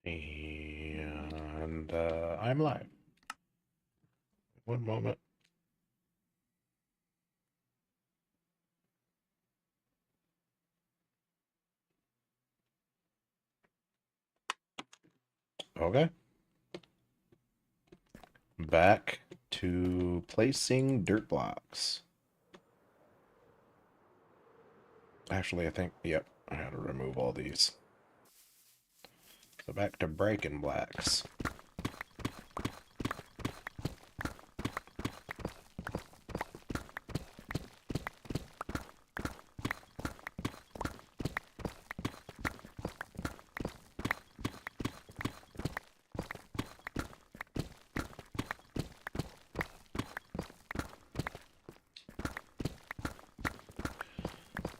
And I'm live. One moment. Okay. Back to placing dirt blocks. Actually, I think, yep, I had to remove all these. So back to breaking blocks.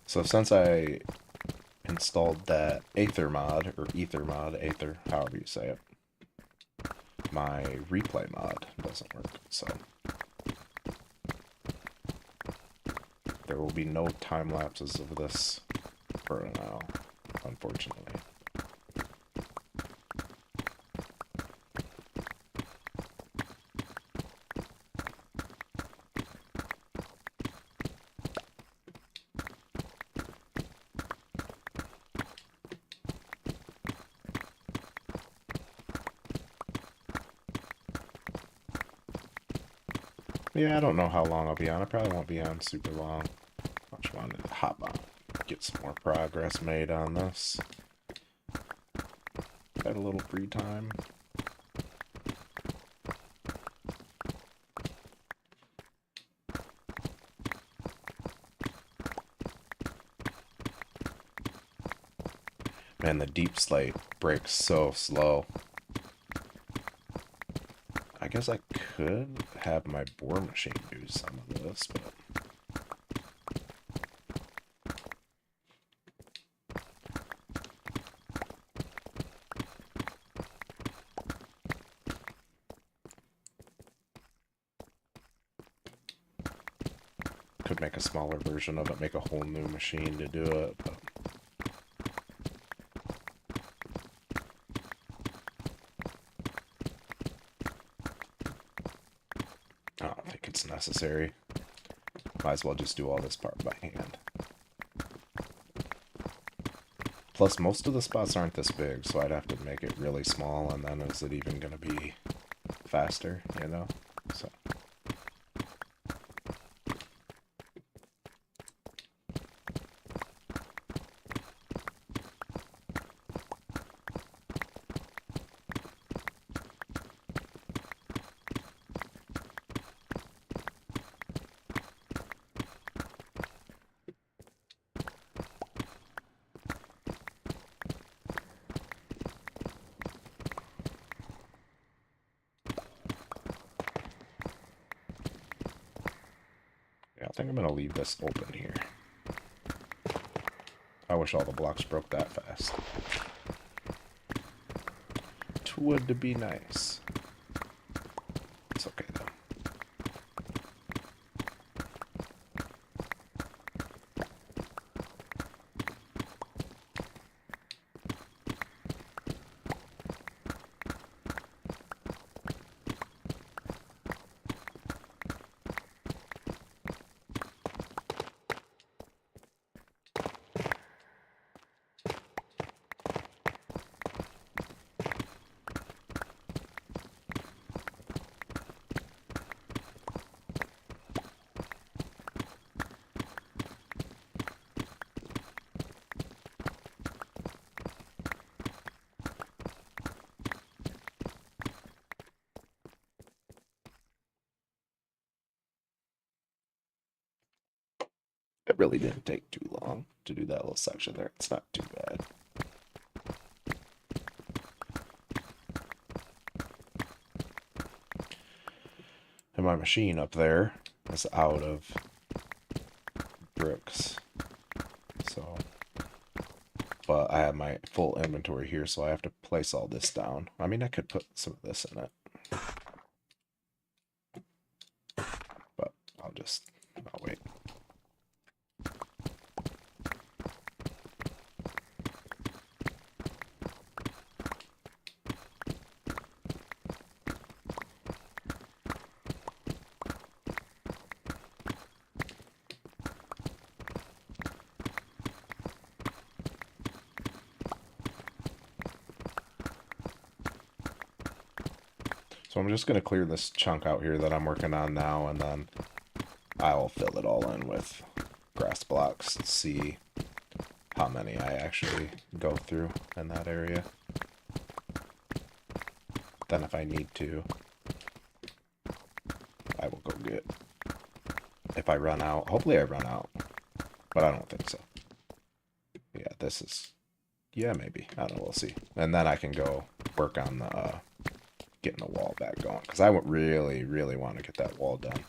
So since I installed that Aether mod, or Ether mod, Aether, however you say it, my replay mod doesn't work, so there will be no time lapses of this for now, unfortunately. Yeah, I don't know how long I'll be on. I probably won't be on super long. I just wanted to hop on, get some more progress made on this. Had a little free time. Man, the deep slate breaks so slow. I guess I could have my bore machine do some of this, but could make a smaller version of it, make a whole new machine to do it, but I don't think it's necessary. Might as well just do all this part by hand. Plus, most of the spots aren't this big, so I'd have to make it really small, and then is it even going to be faster, you know? So. Yeah, I think I'm going to leave this open here. I wish all the blocks broke that fast. Twould be nice. It's okay though. It really didn't take too long to do that little section there. It's not too bad. And my machine up there is out of bricks. So, but I have my full inventory here, so I have to place all this down. I mean, I could put some of this in it, but I'll wait. So I'm just going to clear this chunk out here that I'm working on now, and then I'll fill it all in with grass blocks and see how many I actually go through in that area. Then if I need to, I will go get. If I run out, hopefully I run out, but I don't think so. Yeah, this is, yeah, maybe. I don't know, we'll see. And then I can go work on the, getting the wall back going, because I would really, really want to get that wall done.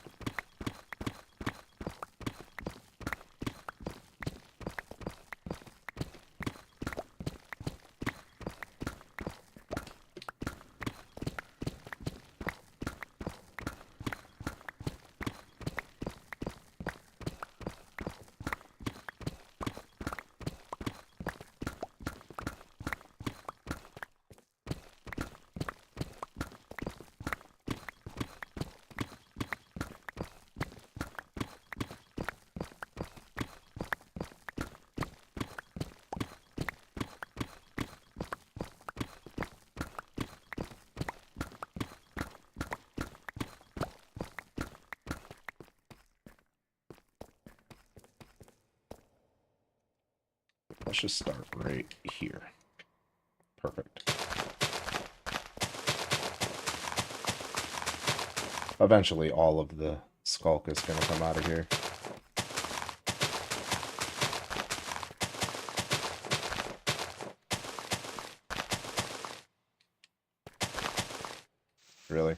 Let's just start right here. Perfect. Eventually, all of the skulk is going to come out of here. Really?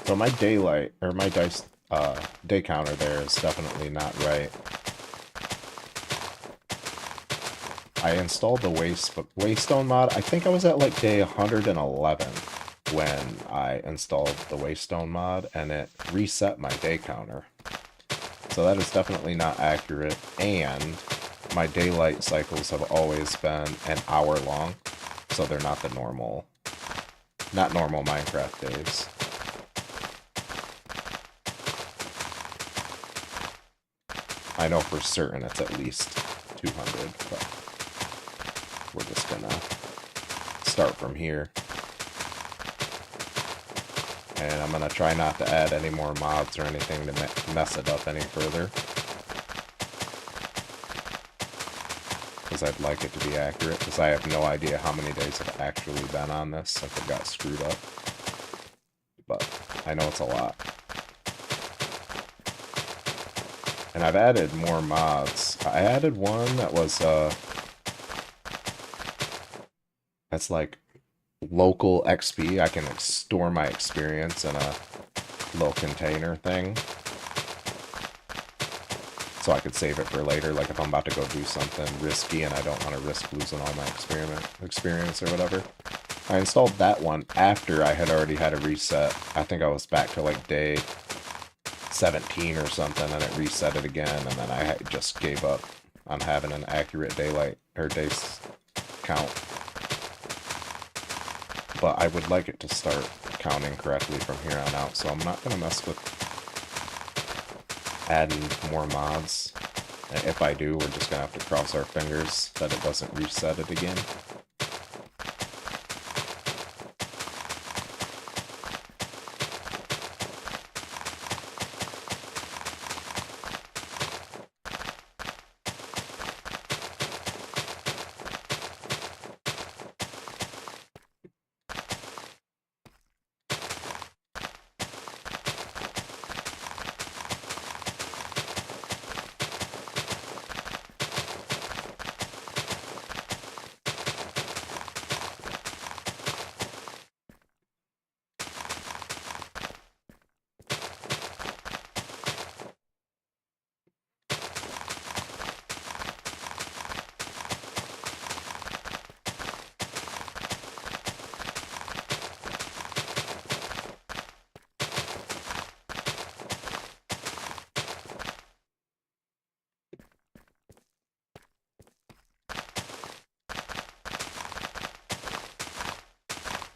So my daylight, or my day counter there is definitely not right. I installed the Waystone mod. I think I was at like day 111 when I installed the Waystone mod, and it reset my day counter. So that is definitely not accurate, and my daylight cycles have always been an hour long, so they're not the normal, not normal Minecraft days. I know for certain it's at least 200, but we're just gonna start from here. And I'm gonna try not to add any more mods or anything to mess it up any further. Because I'd like it to be accurate, because I have no idea how many days have actually been on this since it got screwed up. But I know it's a lot. And I've added more mods. I added one that was, that's like local XP. I can store my experience in a little container thing. So I could save it for later, like if I'm about to go do something risky and I don't want to risk losing all my experience or whatever. I installed that one after I had already had a reset. I think I was back to like day 17 or something, and it reset it again, and then I just gave up on having an accurate daylight or days count. But I would like it to start counting correctly from here on out, so I'm not going to mess with adding more mods. If I do, we're just going to have to cross our fingers that it doesn't reset it again.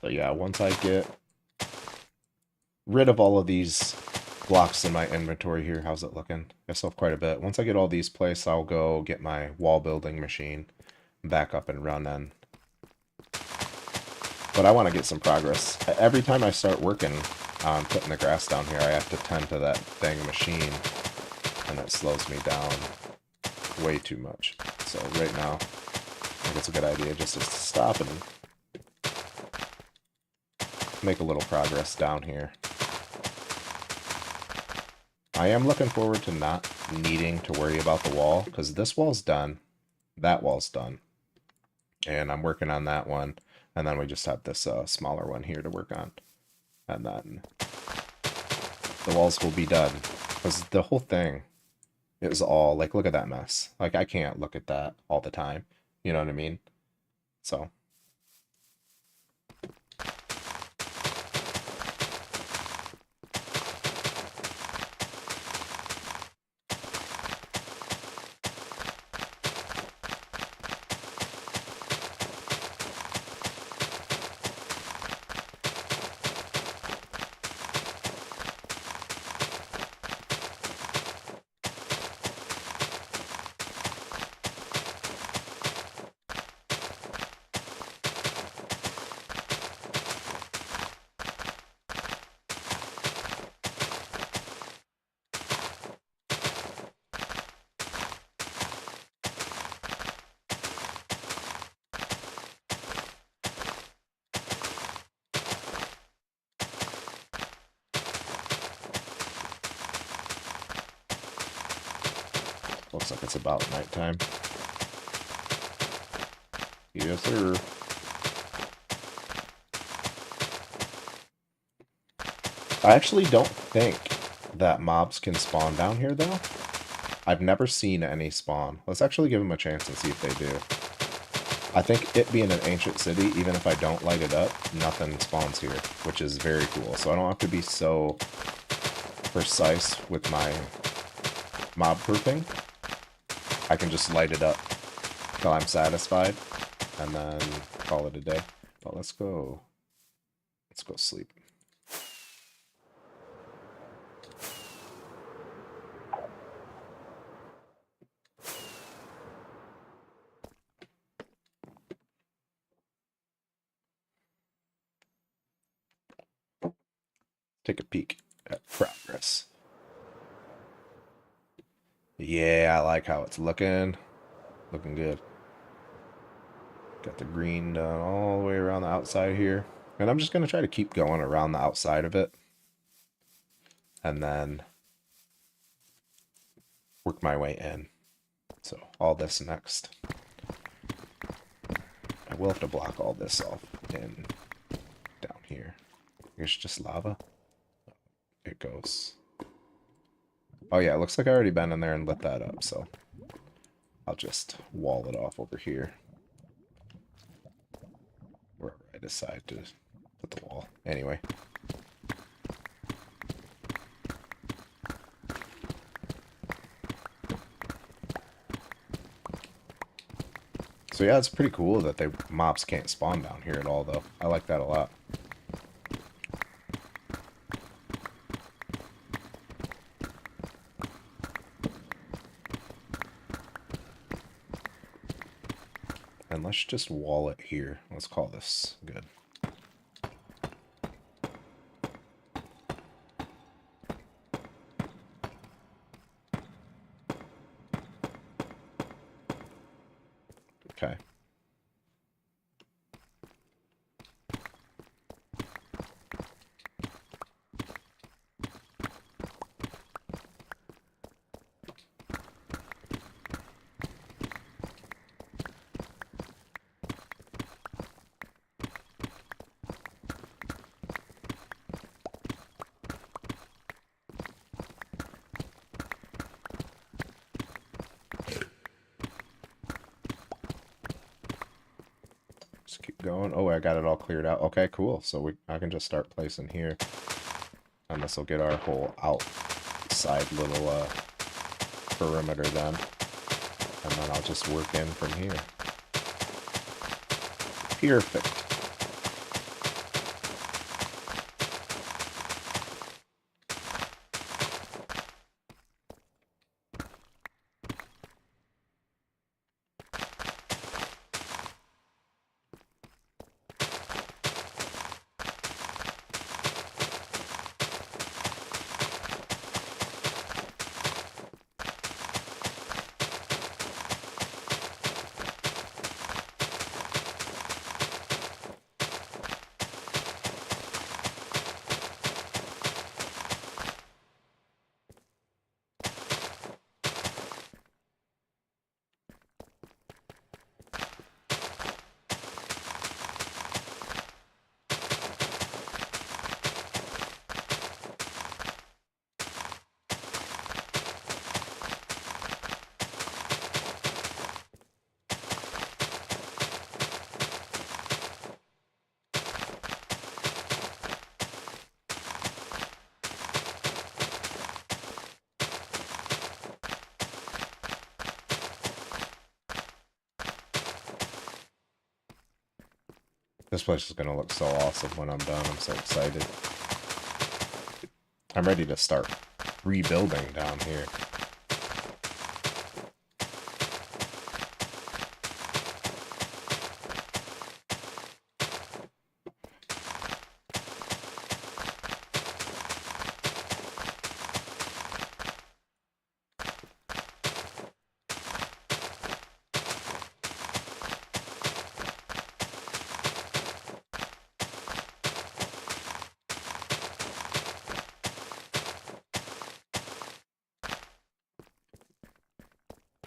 So yeah, once I get rid of all of these blocks in my inventory here, how's it looking? I still have quite a bit. Once I get all these placed, I'll go get my wall building machine back up and running. But I want to get some progress. Every time I start working on putting the grass down here, I have to tend to that dang machine, and it slows me down way too much. So right now, I think it's a good idea just to stop and make a little progress down here. I am looking forward to not needing to worry about the wall, because this wall's done, that wall's done, and I'm working on that one, and then we just have this smaller one here to work on, and then the walls will be done, because the whole thing is all, like, look at that mess. Like, I can't look at that all the time, you know what I mean? So... looks like it's about nighttime. Yes, sir. I actually don't think that mobs can spawn down here, though. I've never seen any spawn. Let's actually give them a chance and see if they do. I think it being an ancient city, even if I don't light it up, nothing spawns here, which is very cool. So I don't have to be so precise with my mob proofing. I can just light it up till I'm satisfied, and then call it a day. But let's go sleep. Take a peek at progress. Yeah, I like how it's looking. Looking good. Got the green done all the way around the outside here. And I'm just going to try to keep going around the outside of it. And then work my way in. So all this next. I will have to block all this off in down here. Here's just lava. It goes. Oh yeah, it looks like I already been in there and lit that up, so I'll just wall it off over here. Wherever I decide to put the wall. Anyway. So yeah, it's pretty cool that mobs can't spawn down here at all, though. I like that a lot. And let's just wall it here. Let's call this good. Okay. Keep going. Oh, I got it all cleared out. Okay, cool. So I can just start placing here. And this will get our whole outside little perimeter done. And then I'll just work in from here. Perfect. This place is gonna look so awesome when I'm done. I'm so excited. I'm ready to start rebuilding down here.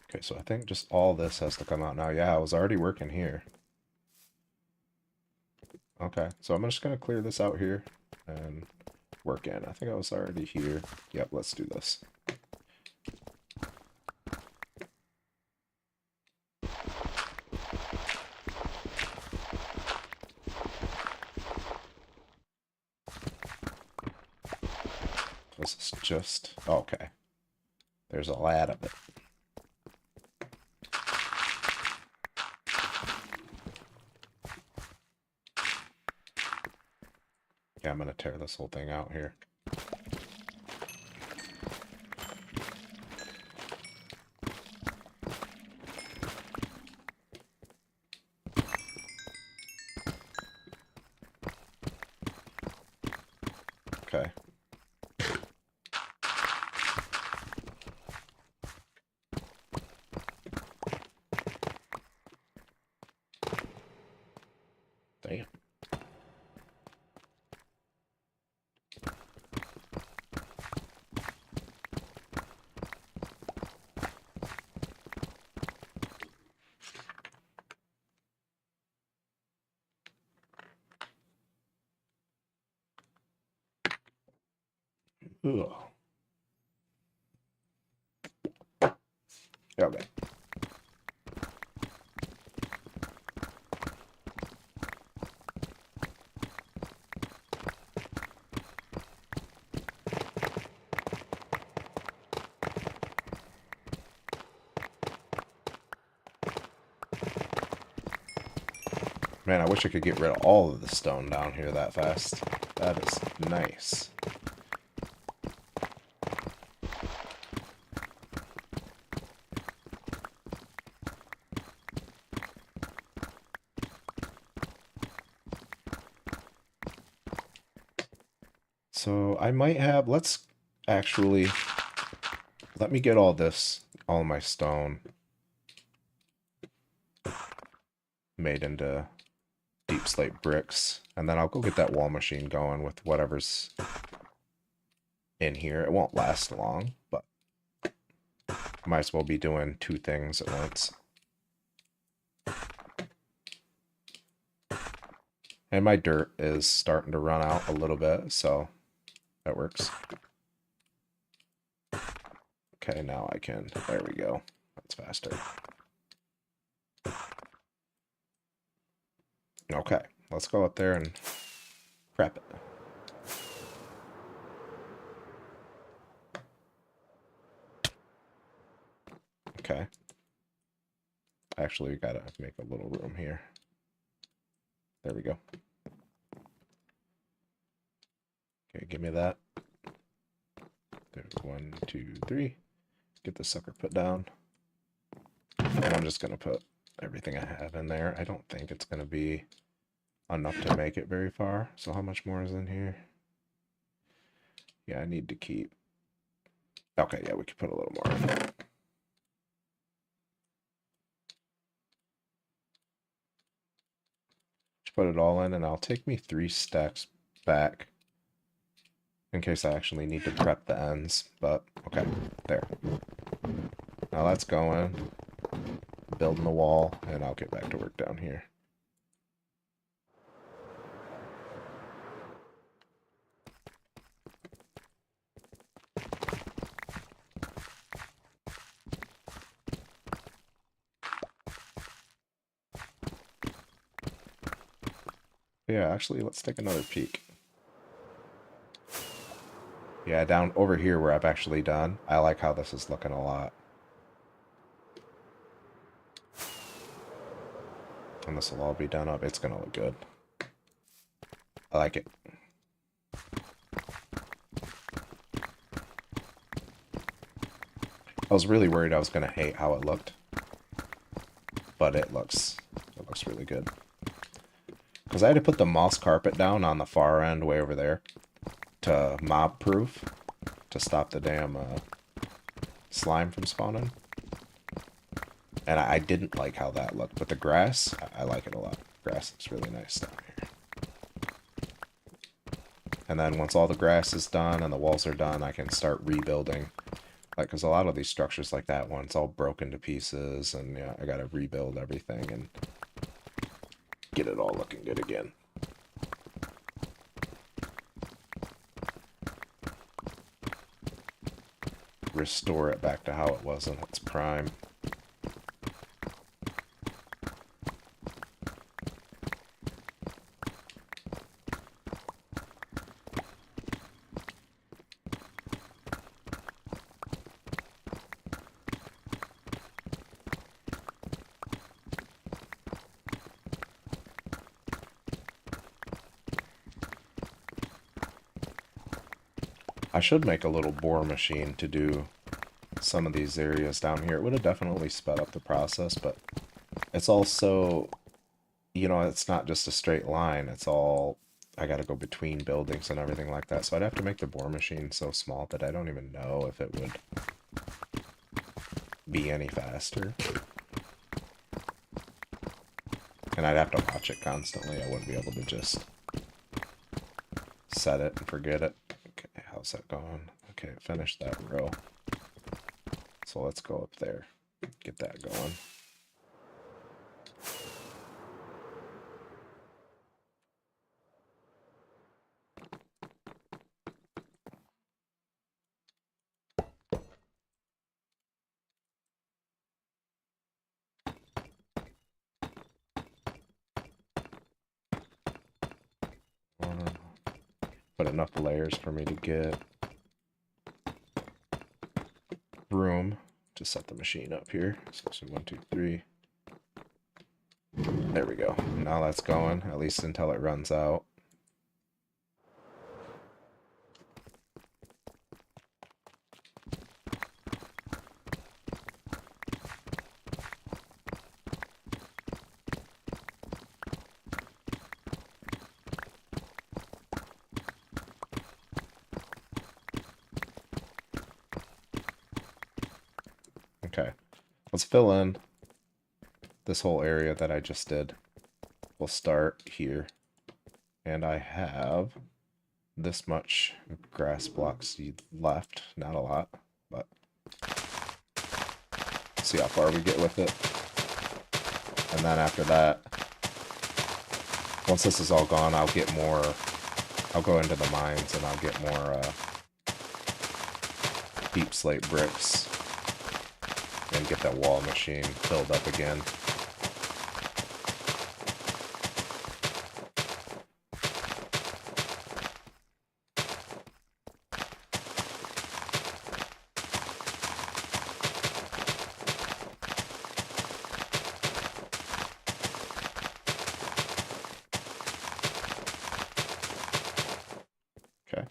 Okay, so I think just all this has to come out now. Yeah, I was already working here. Okay, so I'm just gonna clear this out here and work in. I think I was already here. Yep, let's do this. This is just... Okay. There's a lot of it. Yeah, I'm gonna tear this whole thing out here. Okay. Damn. Ugh. Okay. Man, I wish I could get rid of all of the stone down here that fast. That is nice. So I might have, let's actually, let me get all this, all my stone made into deep slate bricks, and then I'll go get that wall machine going with whatever's in here. It won't last long, but I might as well be doing two things at once. And my dirt is starting to run out a little bit, so that works. Okay, now I can, there we go. That's faster. Okay, let's go up there and prep it. Okay. Actually, we gotta make a little room here. There we go. Okay, give me that. There's 1, 2, 3. Get the sucker put down. And I'm just gonna put everything I have in there. I don't think it's gonna be enough to make it very far. So how much more is in here? Yeah, I need to keep... Okay, yeah, we could put a little more in there. Just put it all in, and I'll take me 3 stacks back in case I actually need to prep the ends. But, okay, there. Now that's going. Building the wall, and I'll get back to work down here. Yeah, actually, let's take another peek. Yeah, down over here where I've actually done, I like how this is looking a lot. And this will all be done up. It's gonna look good. I like it. I was really worried I was gonna hate how it looked, but it looks really good. Because I had to put the moss carpet down on the far end way over there to mob proof to stop the damn slime from spawning. And I didn't like how that looked, but the grass, I like it a lot. Grass looks really nice down here. And then once all the grass is done and the walls are done, I can start rebuilding. Like, because a lot of these structures like that one, it's all broken to pieces, and yeah, I gotta rebuild everything and get it all looking good again. Restore it back to how it was in its prime. I should make a little bore machine to do some of these areas down here. It would have definitely sped up the process, but it's also, you know, it's not just a straight line. It's all, I gotta go between buildings and everything like that. So I'd have to make the bore machine so small that I don't even know if it would be any faster. And I'd have to watch it constantly. I wouldn't be able to just set it and forget it. Okay, how's that going? Okay, finished that row. So let's go up there, get that going. Put enough layers for me to get room to set the machine up here. So 1, 2, 3. There we go. Now that's going, at least until it runs out. Okay, let's fill in this whole area that I just did. We'll start here. And I have this much grass blocks left. Not a lot, but see how far we get with it. And then after that, once this is all gone, I'll get more, I'll go into the mines and I'll get more deep slate bricks and get that wall machine filled up again. Okay.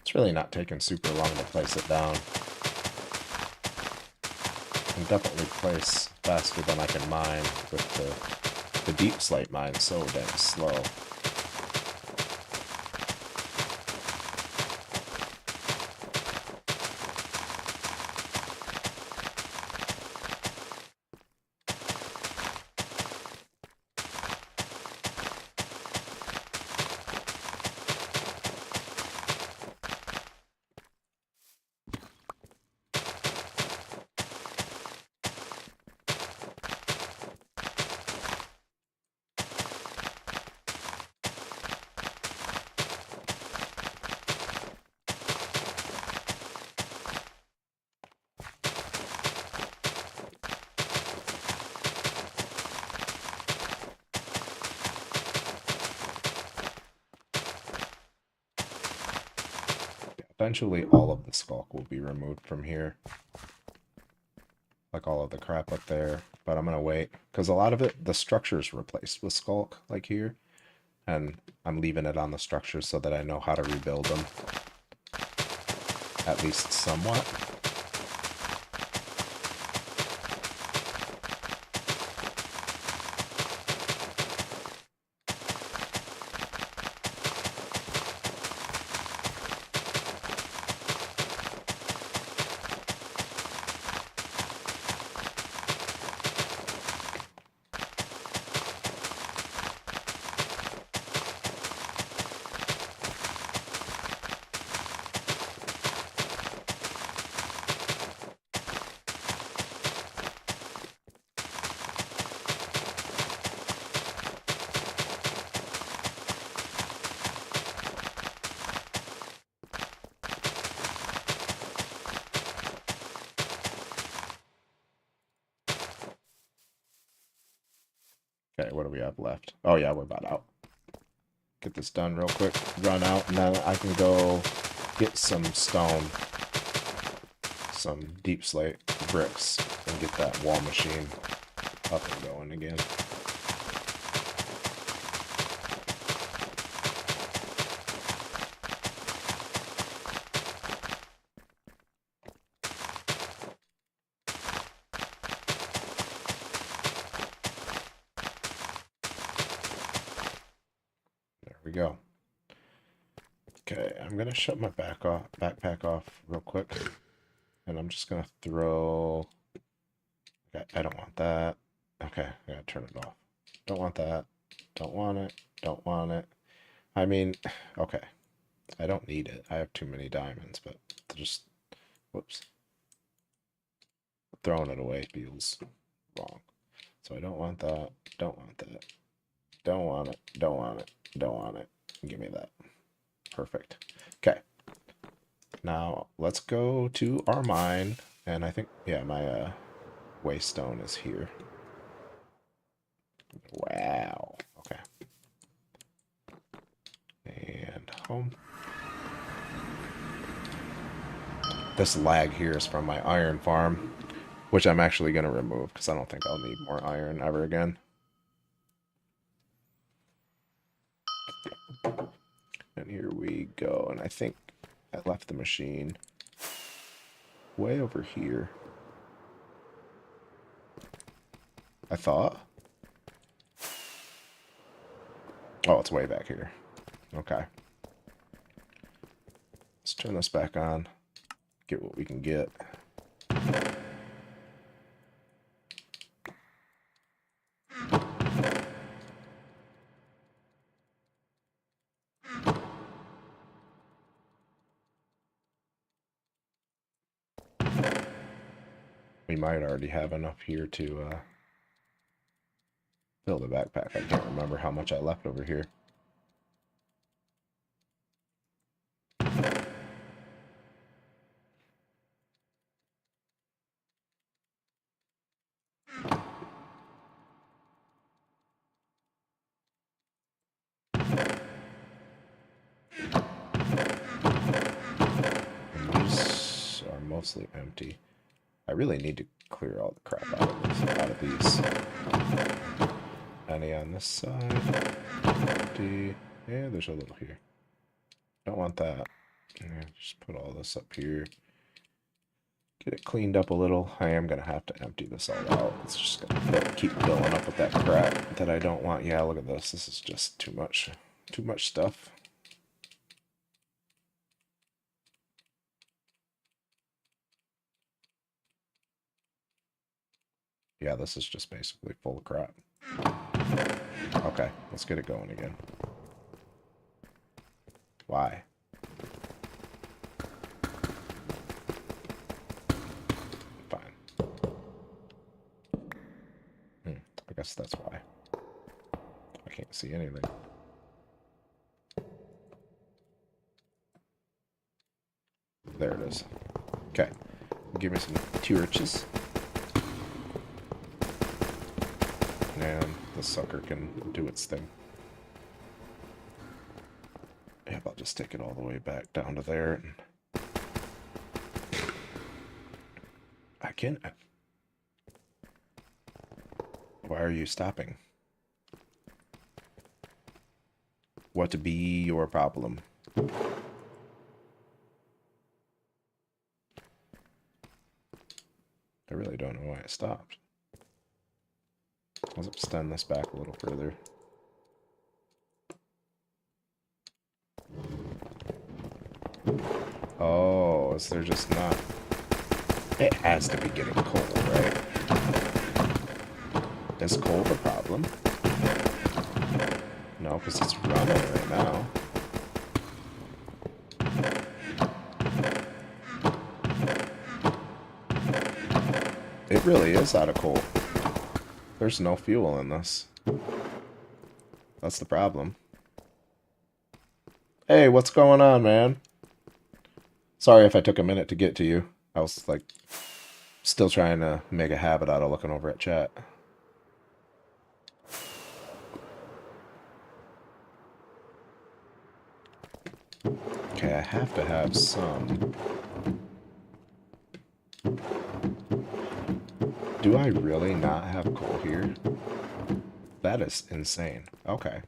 It's really not taking super long to place it down. I can definitely place faster than I can mine with the deep slate mine so dang slow. Eventually, all of the skulk will be removed from here. Like all of the crap up there. But I'm gonna wait. Because a lot of it, the structure's replaced with skulk, like here. And I'm leaving it on the structure so that I know how to rebuild them. At least somewhat. Okay, what do we have left? Oh yeah, we're about out. Get this done real quick, run out, and then I can go get some stone, some deep slate bricks, and get that wall machine up and going again. There we go. Okay, I'm gonna shut my backpack off real quick, and I'm just gonna throw. Okay, I don't want that. Okay, I gotta turn it off. Don't want that. Don't want it. Don't want it. I mean, okay. I don't need it. I have too many diamonds, but just, whoops. Throwing it away feels wrong. So I don't want that. Don't want that. Don't want it. Don't want it. Don't want it. Give me that. Perfect. Okay. Now let's go to our mine. And I think, yeah, my waystone is here. Wow. Okay. And home. This lag here is from my iron farm, which I'm actually going to remove because I don't think I'll need more iron ever again. And here we go. And I think I left the machine way over here. I thought. Oh, it's way back here. Okay. Let's turn this back on. Get what we can get. We might already have enough here to fill the backpack. I can't remember how much I left over here. And these are mostly empty. I really need to clear all the crap out of these. Any on this side? Empty. Yeah, there's a little here. Don't want that. Yeah, just put all this up here. Get it cleaned up a little. I am going to have to empty this all out. It's just going to keep filling up with that crap that I don't want. Yeah, look at this. This is just too much. Too much stuff. Yeah, this is just basically full of crap. Okay, let's get it going again. Why? Fine. I guess that's why. I can't see anything. There it is. Okay. Give me some torches. And the sucker can do its thing. Yep, I'll just take it all the way back down to there. And can't... Why are you stopping? What to be your problem? I really don't know why it stopped. Let's extend this back a little further. Oh, is there just not... It has to be getting cold, right? Is cold a problem? No, because it's running right now. It really is out of coal. There's no fuel in this. That's the problem. Hey, what's going on, man? Sorry if I took a minute to get to you. I was, like, still trying to make a habit out of looking over at chat. Okay, I have to have some. Do I really not have coal here? That is insane. Okay.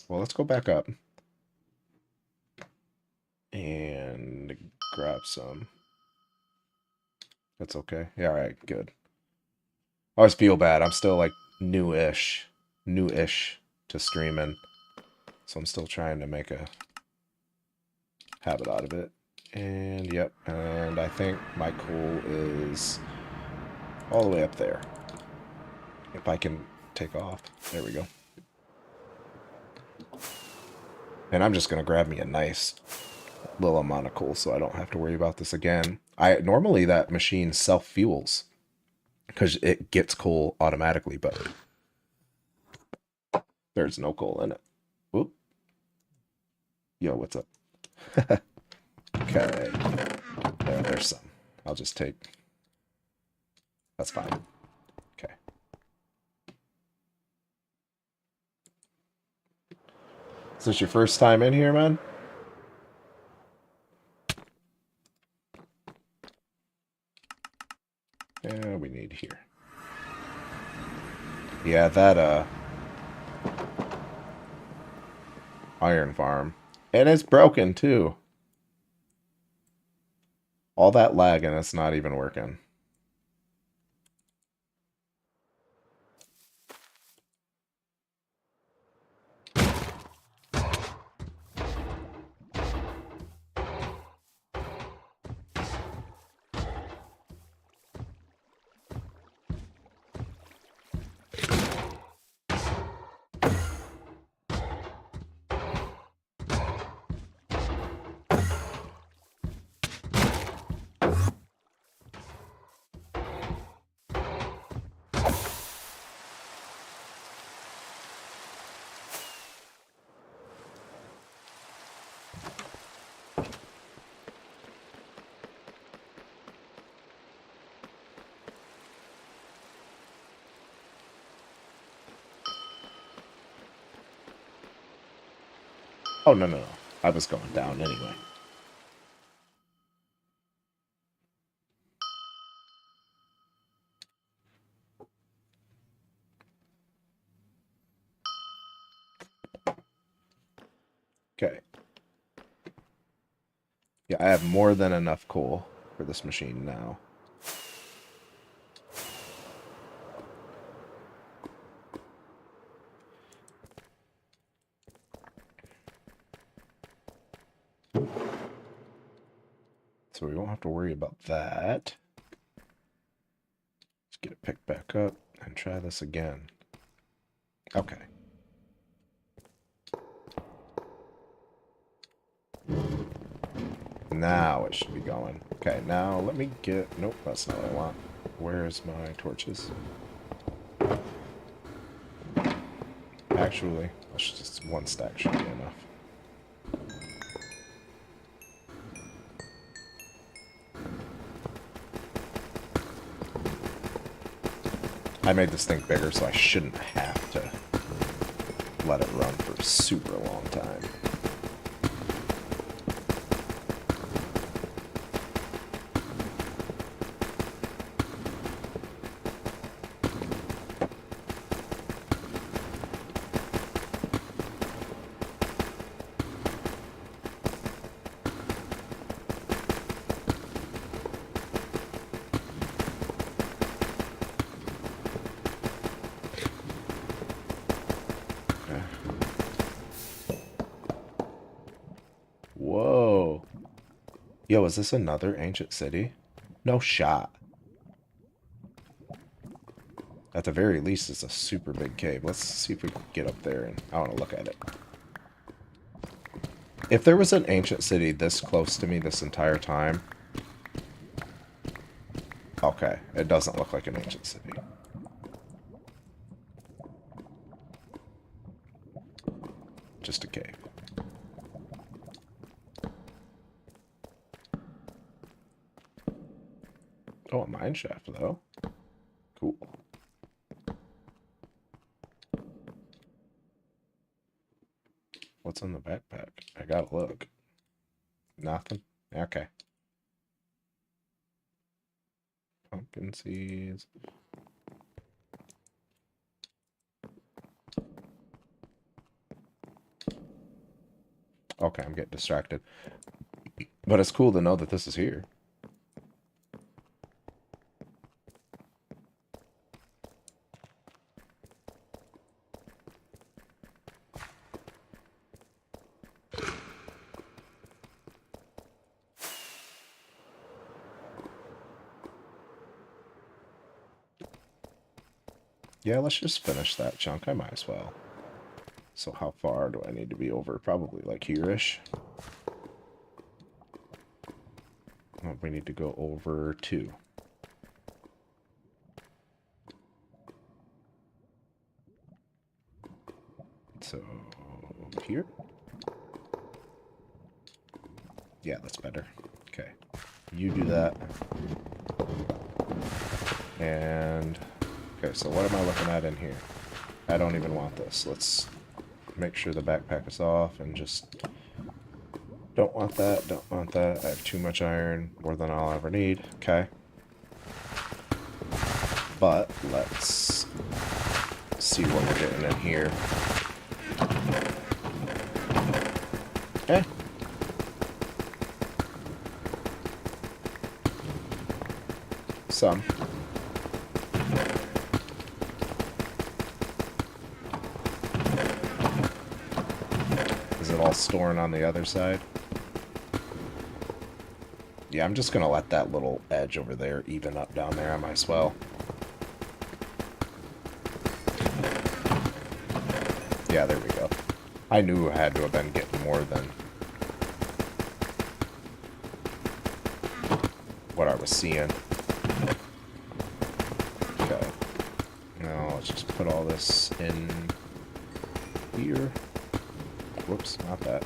Well, let's go back up. And grab some. That's okay. Yeah, alright, good. I always feel bad. I'm still, like, new-ish to streaming. So I'm still trying to make a habit out of it. And, yep. And I think my coal is all the way up there. If I can take off. There we go. And I'm just going to grab me a nice little amount of coal so I don't have to worry about this again. Normally that machine self-fuels because it gets coal automatically, but there's no coal in it. Whoop. Yo, what's up? Okay. There's some. I'll just take... That's fine. Okay. Is this your first time in here, man? Yeah, we need here. Yeah, that, iron farm. And it's broken, too. All that lag and it's not even working. Oh, no. I was going down anyway. Okay. Yeah, I have more than enough coal for this machine now. So we won't have to worry about that. Let's get it picked back up and try this again. Okay. Now it should be going. Okay, now let me get... Nope, that's not what I want. Where's my torches? Actually, just one stack should be enough. I made this thing bigger, so I shouldn't have to let it run for a super long time. Yo, is this another ancient city? No shot. At the very least, it's a super big cave. Let's see if we can get up there, and I want to look at it. If there was an ancient city this close to me this entire time... Okay, it doesn't look like an ancient city. Just a cave. Oh, a mine shaft, though. Cool. What's in the backpack? I gotta look. Nothing? Okay. Pumpkin seeds. Okay, I'm getting distracted. But it's cool to know that this is here. Yeah, let's just finish that chunk. I might as well. So how far do I need to be over? Probably like here-ish. Oh, we need to go over 2. So here? Yeah, that's better. Okay. You do that. And... Okay, so what am I looking at in here? I don't even want this. Let's make sure the backpack is off and just... Don't want that, don't want that. I have too much iron, more than I'll ever need. Okay. But let's see what we're getting in here. Eh. Some. Is it all storing on the other side? Yeah, I'm just gonna let that little edge over there even up down there. I might as well. Yeah, there we go. I knew I had to have been getting more than what I was seeing. Okay. Now let's just put all this in here. Whoops, not that.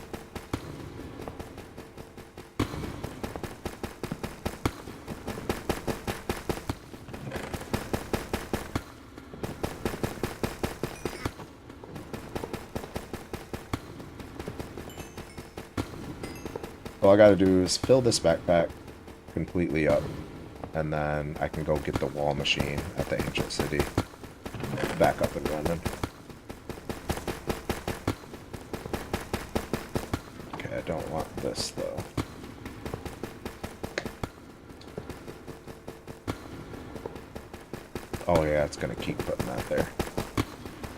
All I gotta do is fill this backpack completely up, and then I can go get the wall machine at the ancient city back up and running. Okay, I don't want this though. Oh yeah, it's gonna keep putting that there.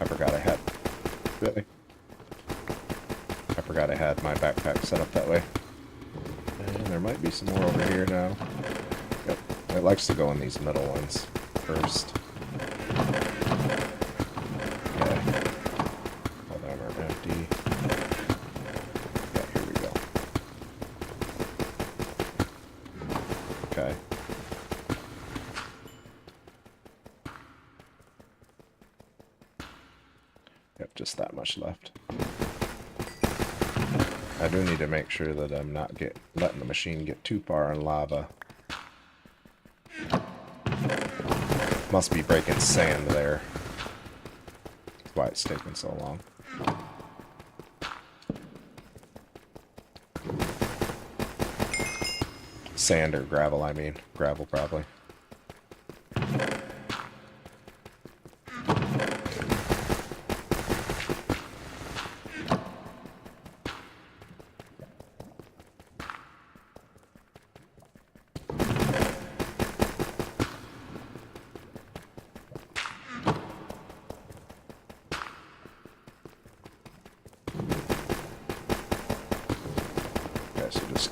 I forgot I had... Really? I forgot I had my backpack set up that way. And there might be some more over here now. Yep. It likes to go in these middle ones first. Okay. All of them are empty. Yeah, here we go. Okay. Yep, just that much left. I do need to make sure that I'm not letting the machine get too far in lava. Must be breaking sand there. That's why it's taking so long. Sand or gravel, I mean. Gravel, probably.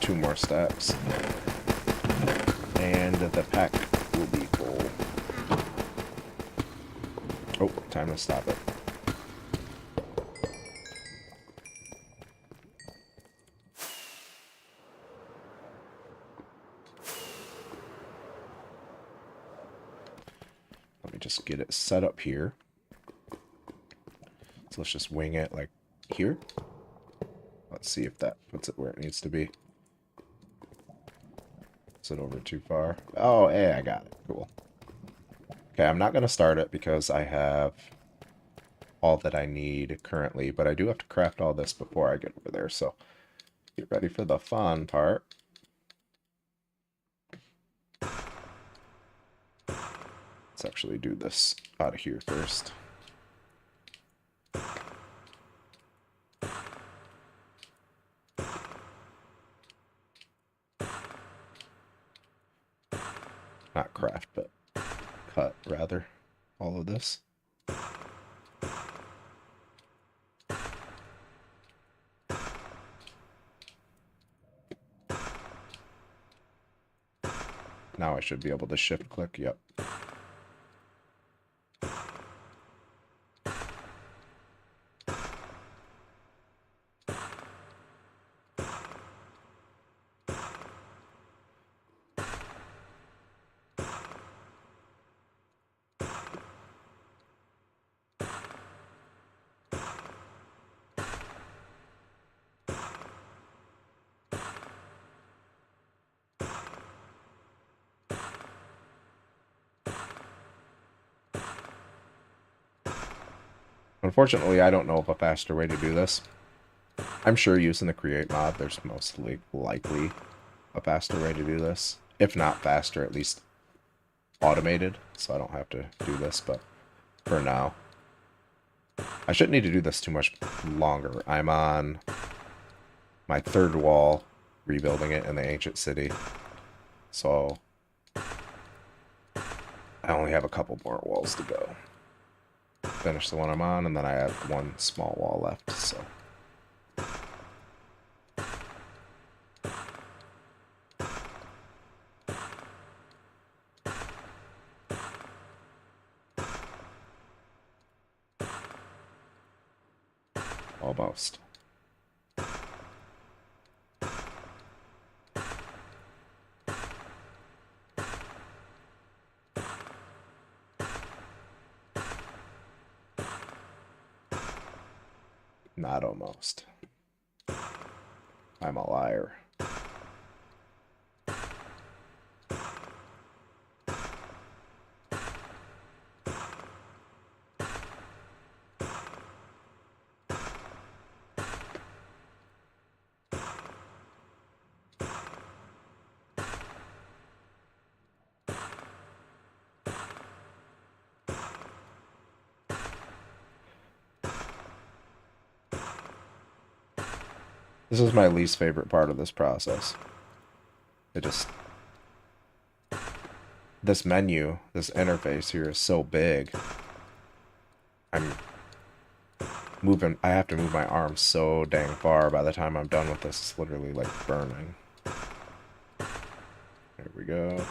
2 more stacks. And the pack will be full. Oh, time to stop it. Let me just get it set up here. So let's just wing it like here. Let's see if that puts it where it needs to be. Is it over too far? Oh, hey, I got it. Cool. Okay, I'm not going to start it because I have all that I need currently, but I do have to craft all this before I get over there, so get ready for the fun part. Let's actually do this out of here first. Not craft, but cut, rather, all of this. Now I should be able to shift click, yep. Unfortunately, I don't know of a faster way to do this. I'm sure using the create mod, there's mostly likely a faster way to do this. If not faster, at least automated, so I don't have to do this, but for now. I shouldn't need to do this too much longer. I'm on my 3rd wall, rebuilding it in the ancient city. So I only have a couple more walls to go. Finish the one I'm on, and then I have 1 small wall left, so. Almost. Not almost. I'm a liar. This is my least favorite part of this process. This menu, this interface here is so big. I have to move my arm so dang far by the time I'm done with this. It's literally like burning. There we go.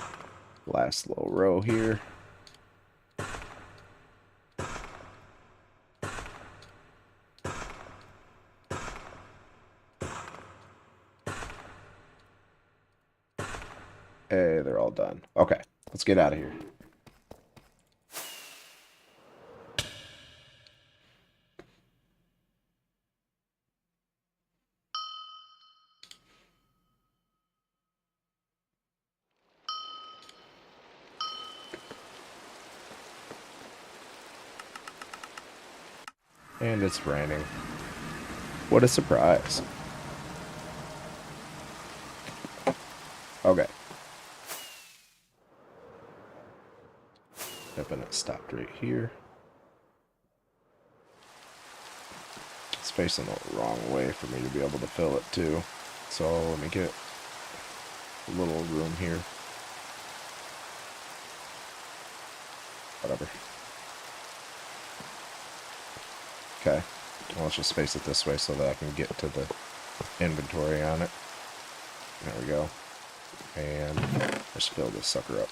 Last little row here. Hey, they're all done. Okay, let's get out of here. And it's raining. What a surprise. Okay. Yep, and it stopped right here. It's facing the wrong way for me to be able to fill it too. So let me get a little room here. Whatever. Okay. Well, let's just space it this way so that I can get to the inventory on it. There we go. And let's fill this sucker up.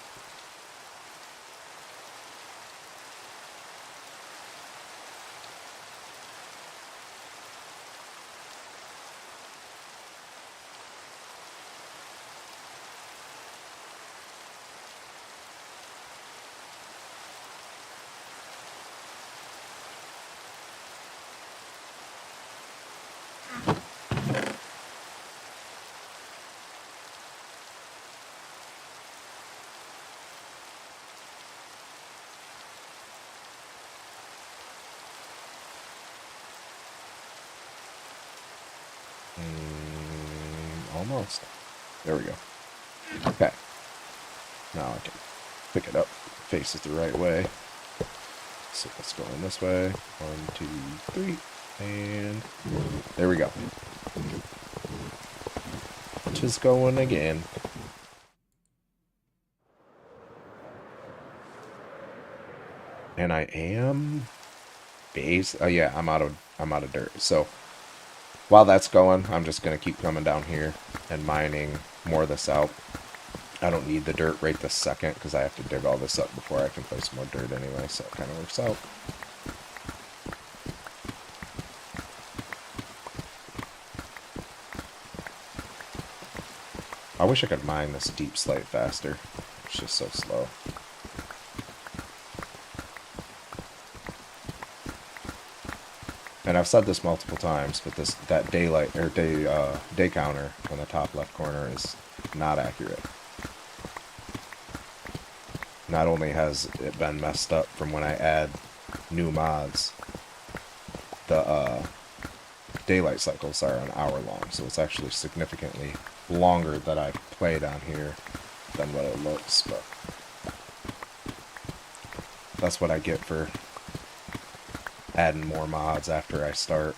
Almost. There we go. Okay. Now I can pick it up, face it the right way. So let's go in this way. 1, 2, 3. And there we go. Just going again. And I am base. Oh yeah, I'm out of dirt. So while that's going, I'm just gonna keep coming down here and mining more of this out. I don't need the dirt right this second because I have to dig all this up before I can place more dirt anyway, so it kind of works out. I wish I could mine this deep slate faster. It's just so slow. And I've said this multiple times, but that day counter on the top left corner is not accurate. Not only has it been messed up from when I add new mods, the daylight cycles are an hour long, so it's actually significantly longer that I played on here than what it looks, but that's what I get for adding more mods after I start.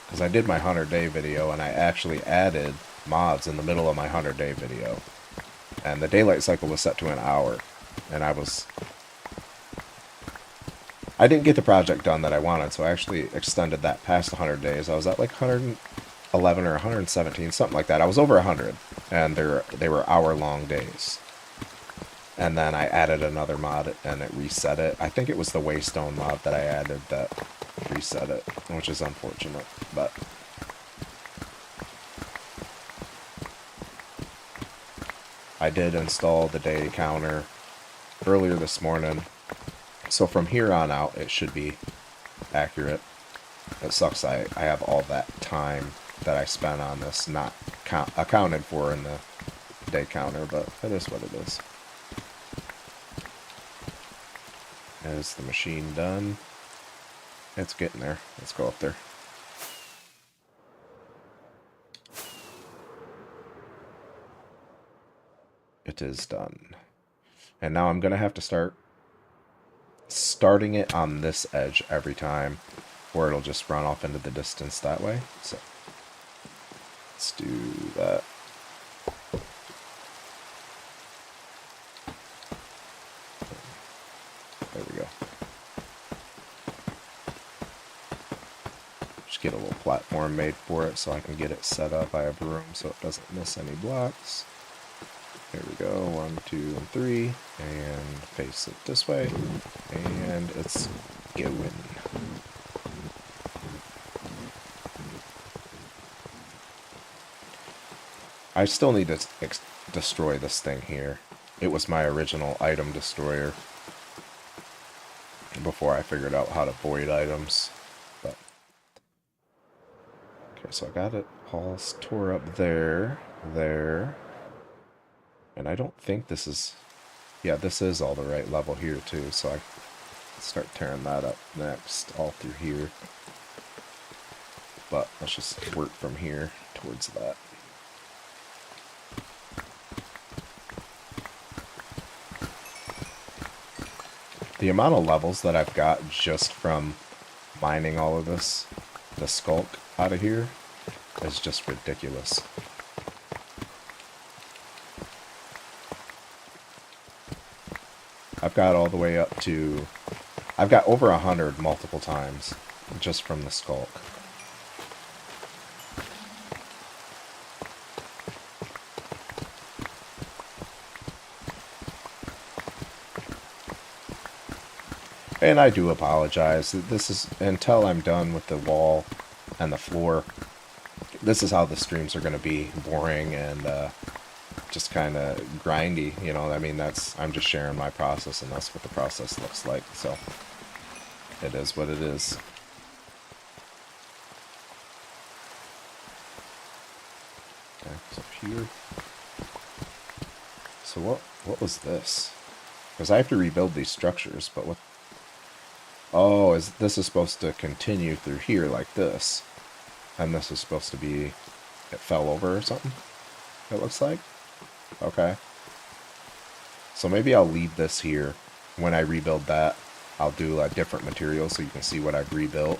Because I did my 100-day video and I actually added mods in the middle of my 100-day video. And the daylight cycle was set to an hour. And I didn't get the project done that I wanted, so I actually extended that past 100 days. I was at like 111 or 117, something like that. I was over 100, and they were hour-long days. And then I added another mod, and it reset it. I think it was the Waystone mod that I added that reset it, which is unfortunate, but I did install the day counter earlier this morning, so from here on out it should be accurate. It sucks I have all that time that I spent on this not accounted for in the day counter, but it is what it is. Is the machine done? It's getting there. Let's go up there. It is done. And now I'm going to have to start starting it on this edge every time, or it'll just run off into the distance that way. So let's do that. There we go. Just get a little platform made for it so I can get it set up. I have room so it doesn't miss any blocks. There we go, 1, 2, and 3, and face it this way, and it's going. I still need to destroy this thing here. It was my original item destroyer before I figured out how to void items. But okay, so I got it all tore up there. And I don't think this is... Yeah, this is all the right level here, too. So I start tearing that up next, all through here. But let's just work from here towards that. The amount of levels that I've got just from mining all of this, the skulk out of here, is just ridiculous. I've got all the way up to... I've got over 100 multiple times just from the skulk. And I do apologize. This is until I'm done with the wall and the floor. This is how the streams are going to be, boring and just kind of grindy. You know, I mean, I'm just sharing my process, and that's what the process looks like. So it is what it is. Okay, so here. So what was this? Because I have to rebuild these structures, but what? Oh, this is supposed to continue through here like this. And this is supposed to be, it fell over or something, it looks like. Okay. So maybe I'll leave this here. When I rebuild that, I'll do different materials so you can see what I've rebuilt.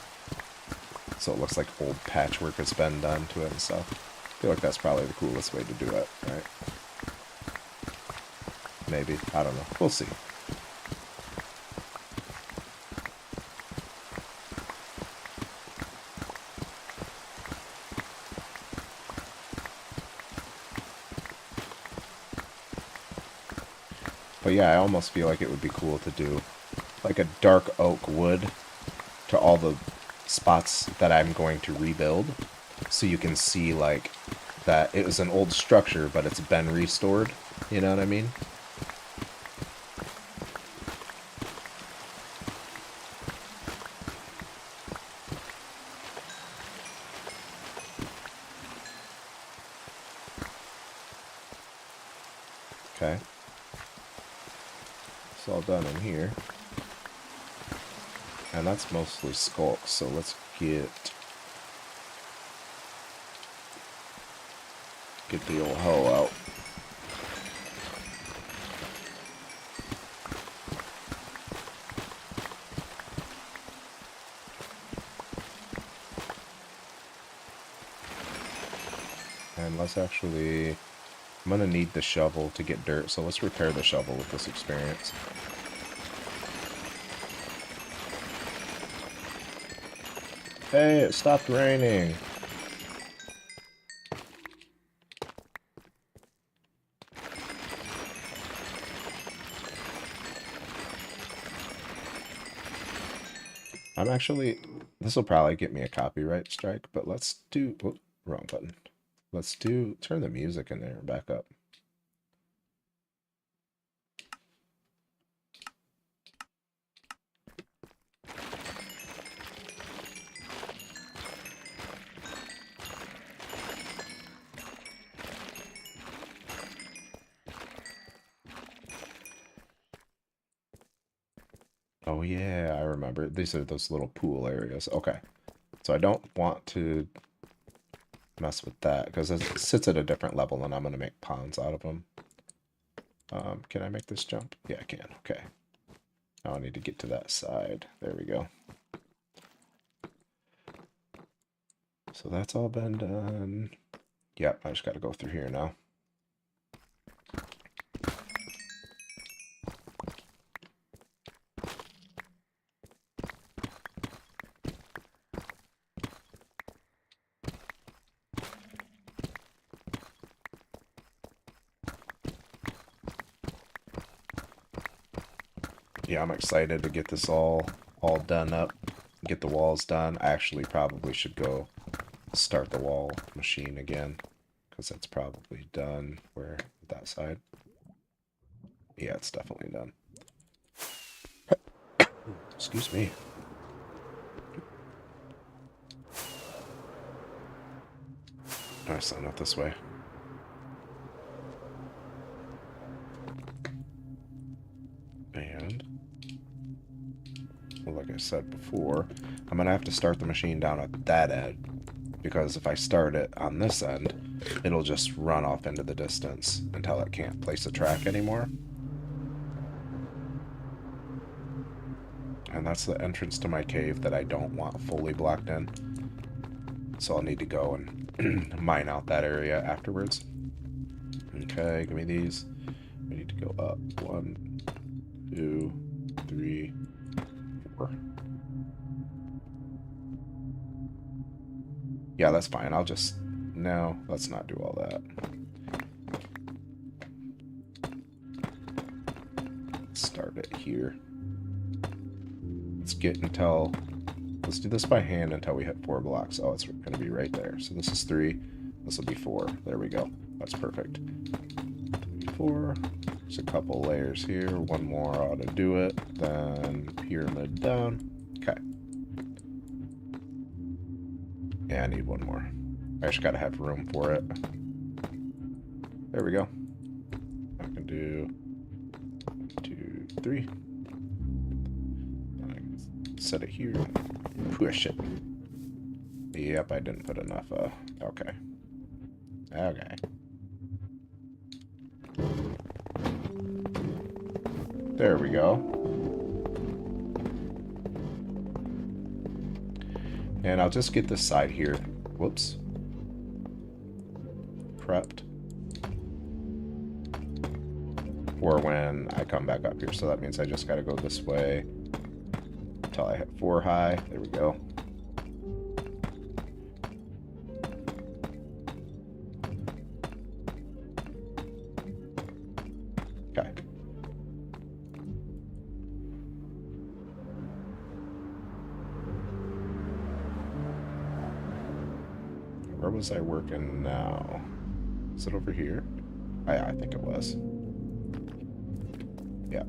So it looks like old patchwork has been done to it and stuff. I feel like that's probably the coolest way to do it, right? Maybe. I don't know. We'll see. But yeah, I almost feel like it would be cool to do like a dark oak wood to all the spots that I'm going to rebuild. So you can see like that it was an old structure, but it's been restored. You know what I mean? Okay. It's all done in here. And that's mostly skulks, so let's get the old hoe out. And let's actually, I'm gonna need the shovel to get dirt, so let's repair the shovel with this experience. Hey, it stopped raining. I'm actually, this will probably get me a copyright strike, but let's do, oh, wrong button. Let's turn the music in there back up. Oh yeah, I remember. These are those little pool areas. Okay. So I don't want to mess with that because it sits at a different level and I'm going to make ponds out of them. Can I make this jump? Yeah, I can. Okay. Now I need to get to that side. There we go. So that's all been done. Yep, I just got to go through here now. Yeah, I'm excited to get this all done up, get the walls done. I actually probably should go start the wall machine again because it's probably done. Where, that side? Yeah, it's definitely done. Excuse me. No, it's not this way. And, well, like I said before, I'm going to have to start the machine down at that end, because if I start it on this end, it'll just run off into the distance until it can't place a track anymore. And that's the entrance to my cave that I don't want fully blocked in. So I'll need to go and mine out that area afterwards. Okay, give me these. We need to go up. 1, 2, 3, 4. Yeah, that's fine. I'll just... No, let's not do all that. Start it here. let's let's do this by hand until we hit 4 blocks. Oh, it's going to be right there. So this is 3. This will be 4. There we go. That's perfect. 4. There's a couple layers here. One more ought to do it. Then pyramid down. Okay. Yeah, I need one more. I just gotta have room for it. There we go. I can do 1, 2, 3. I can set it here. Push it. Yep, I didn't put enough. Okay. Okay. There we go. And I'll just get this side here. Whoops. Prepped. For when I come back up here. So that means I just gotta go this way until I hit 4 high. There we go. Okay. Where was I working now? Is it over here? I think it was. Yeah.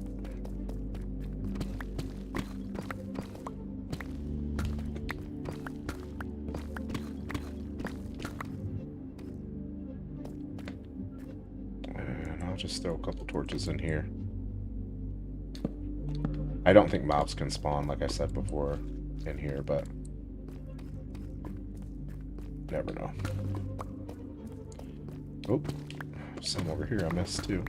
And I'll just throw a couple torches in here. I don't think mobs can spawn, like I said before, in here, but never know. Oh, some over here I missed too.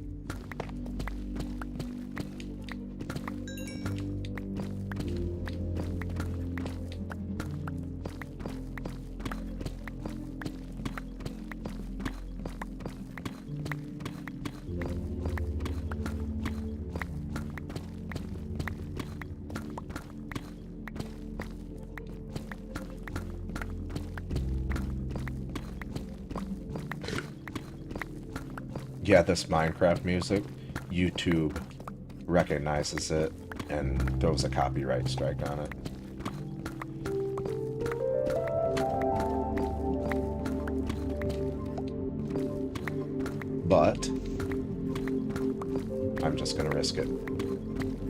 Yeah, this Minecraft music, YouTube recognizes it and throws a copyright strike on it. But I'm just gonna risk it.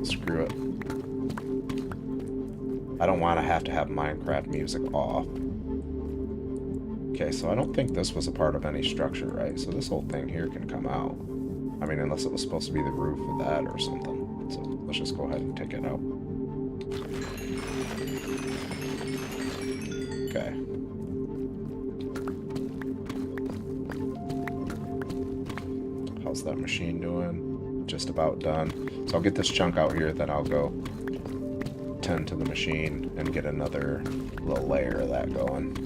Screw it. I don't want to have Minecraft music off. Okay, so I don't think this was a part of any structure, right? So this whole thing here can come out. I mean, unless it was supposed to be the roof of that or something. So let's just go ahead and take it out. Okay. How's that machine doing? Just about done. So I'll get this chunk out here, then I'll go tend to the machine and get another little layer of that going.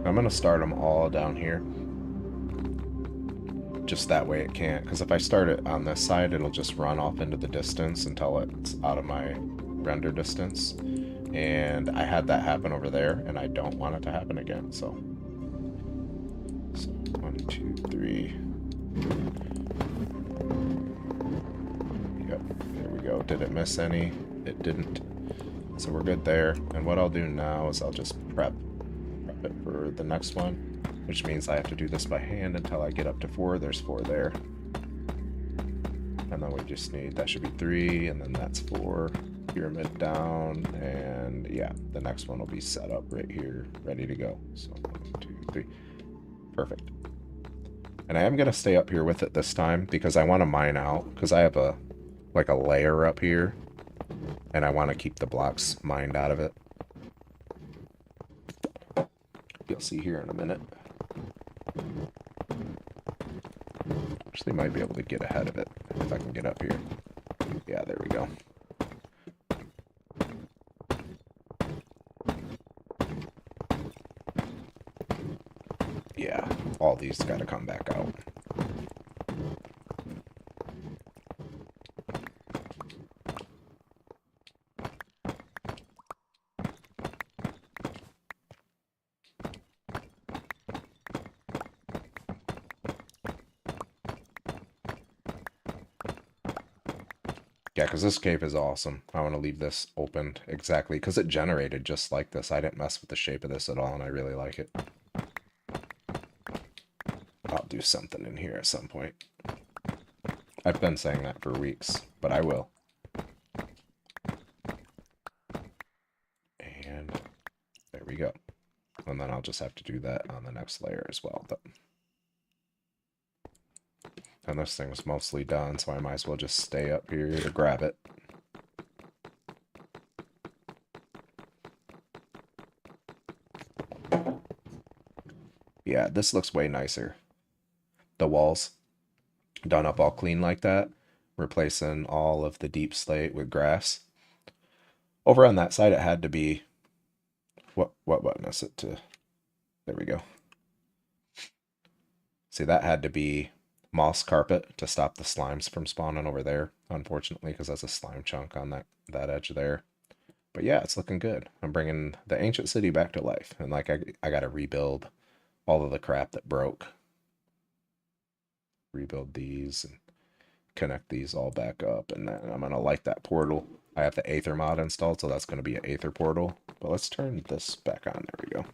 I'm going to start them all down here. Just that way it can't. Because if I start it on this side, it'll just run off into the distance until it's out of my render distance. And I had that happen over there, and I don't want it to happen again. So 1, 2, 3. Yep, there we go. Did it miss any? It didn't. So we're good there. And what I'll do now is I'll just prep it for the next one, which means I have to do this by hand until I get up to 4. There's 4 there. And then we just need, that should be 3, and then that's 4. Pyramid down, and yeah, the next one will be set up right here, ready to go. So 1, 2, 3. Perfect. And I am going to stay up here with it this time because I want to mine out, because I have a layer up here, and I want to keep the blocks mined out of it. You'll see here in a minute. Actually, might be able to get ahead of it if I can get up here. Yeah, there we go. Yeah, all these got to come back out. Yeah, because this cave is awesome. I want to leave this opened exactly because it generated just like this. I didn't mess with the shape of this at all, and I really like it. I'll do something in here at some point. I've been saying that for weeks, but I will. And there we go. And then I'll just have to do that on the next layer as well. And this thing's mostly done, so I might as well just stay up here to grab it. Yeah, this looks way nicer. The walls done up all clean like that, replacing all of the deep slate with grass. Over on that side, it had to be what button is it to? There we go. See, that had to be moss carpet to stop the slimes from spawning over there, unfortunately, because that's a slime chunk on that edge there. But yeah, it's looking good. I'm bringing the ancient city back to life, and like I got to rebuild all of the crap that broke. Rebuild these and connect these all back up, and then I'm gonna light that portal. I have the Aether mod installed, so that's gonna be an Aether portal. But let's turn this back on. There we go.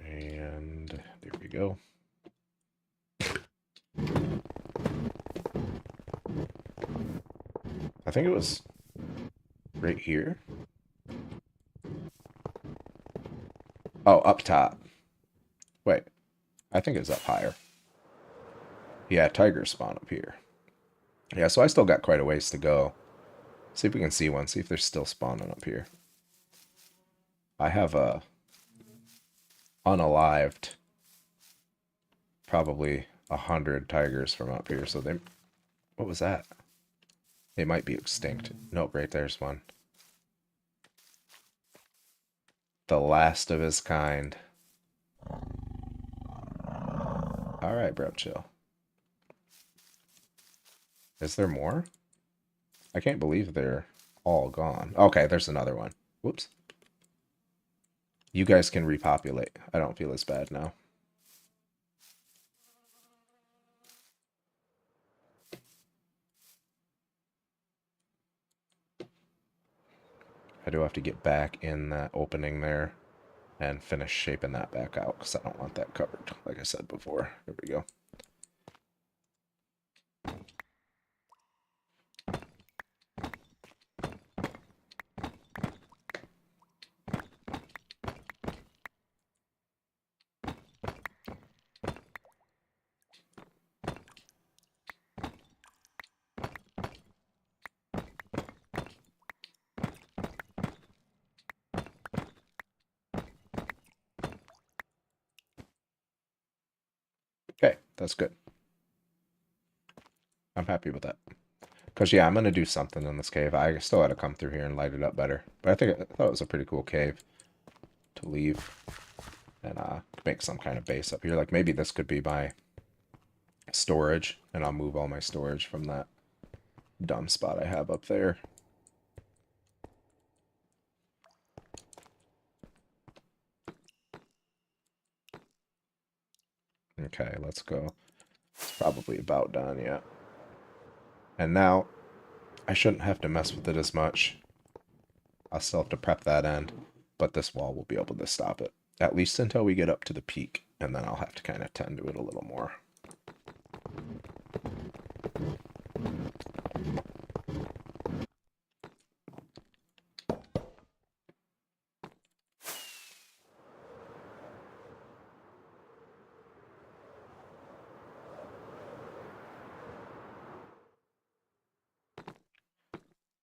And there we go. I think it was right here. Oh, up top. Wait, I think it's up higher. Yeah, tigers spawn up here. Yeah, so I still got quite a ways to go. See if we can see one. See if they're still spawning up here. I have a unalived probably 100 tigers from up here. So they, what was that? They might be extinct. Nope, right there's one. The last of his kind. All right, bro, chill. Is there more? I can't believe they're all gone. Okay, there's another one. Whoops. You guys can repopulate. I don't feel as bad now. I do have to get back in that opening there and finish shaping that back out because I don't want that covered, like I said before. There we go. Okay, that's good. I'm happy with that. Because, yeah, I'm going to do something in this cave. I still had to come through here and light it up better. But I thought it was a pretty cool cave to leave and make some kind of base up here. Like, maybe this could be my storage, and I'll move all my storage from that dumb spot I have up there. Okay, let's go. It's probably about done, yeah. And now, I shouldn't have to mess with it as much. I'll still have to prep that end, but this wall will be able to stop it. At least until we get up to the peak, and then I'll have to kind of tend to it a little more.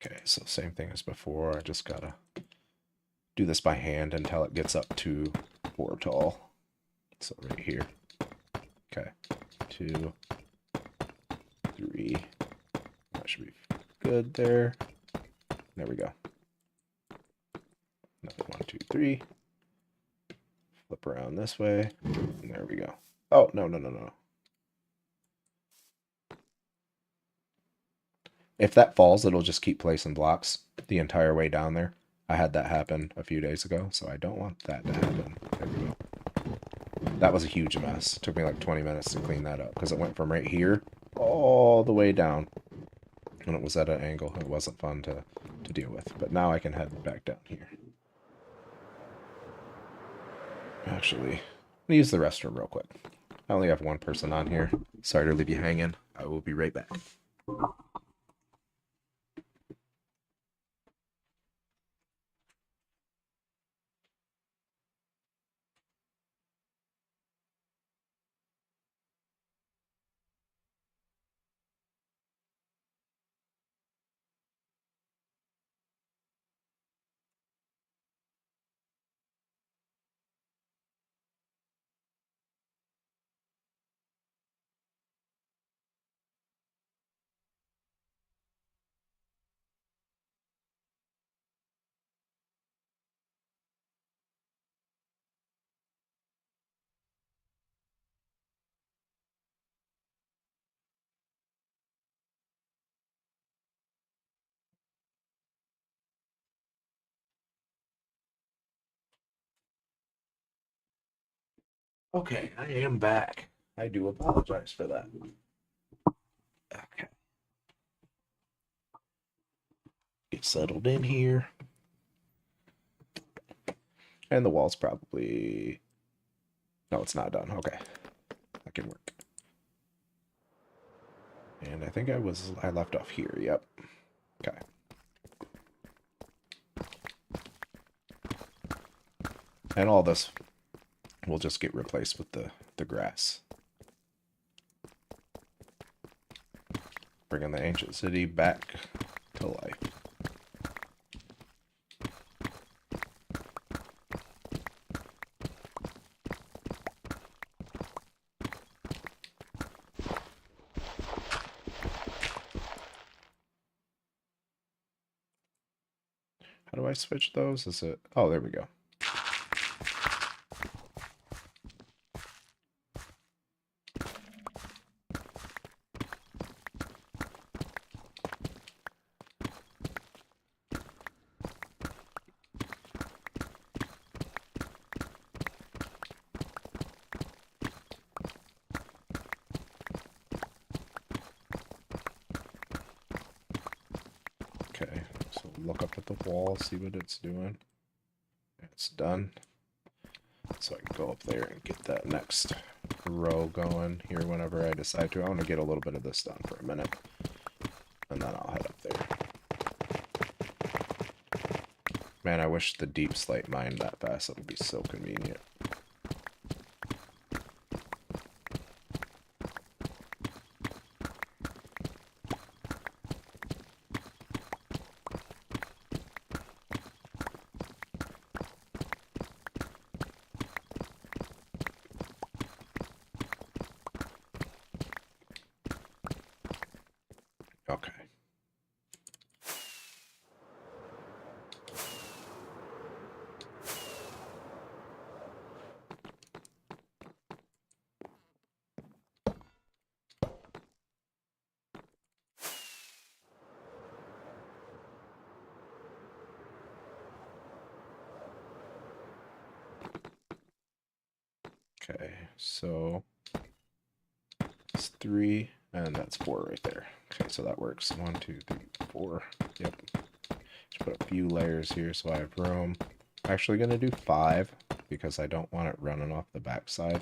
Okay, so same thing as before. I just gotta do this by hand until it gets up to 4 tall. So right here. Okay, 2, 3. That should be good there. There we go. Another 1, 2, 3. Flip around this way. And there we go. Oh, no. If that falls, it'll just keep placing blocks the entire way down there. I had that happen a few days ago, so I don't want that to happen. There we go. That was a huge mess. It took me like 20 minutes to clean that up because it went from right here all the way down. And it was at an angle. It wasn't fun to deal with. But now I can head back down here. Actually, let me use the restroom real quick. I only have one person on here. Sorry to leave you hanging. I will be right back. Okay, I am back. I do apologize for that. Okay. Get settled in here. And the wall's probably... No, it's not done. Okay. That can work. And I think I left off here. Yep. Okay. And all this will just get replaced with the grass. Bringing the ancient city back to life. How do I switch those? Is it... Oh, there we go. Okay, so look up at the wall, see what it's doing. It's done. So I can go up there and get that next row going here whenever I decide to. I want to get a little bit of this done for a minute. And then I'll head up there. Man, I wish the deep slate mined that fast. That would be so convenient. Okay. Okay, so it's 3, and that's 4 right there. Okay, so that works. 1, 2, 3, 4. Yep. Just put a few layers here so I have room. I'm actually going to do 5 because I don't want it running off the backside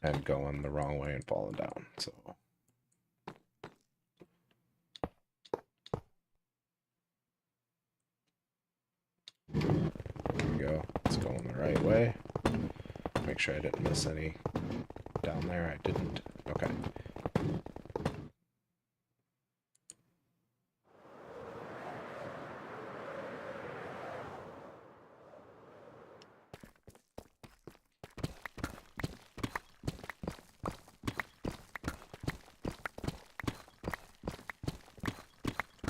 and going the wrong way and falling down. So there we go. It's going the right way. Make sure I didn't miss any down there. I didn't. Okay.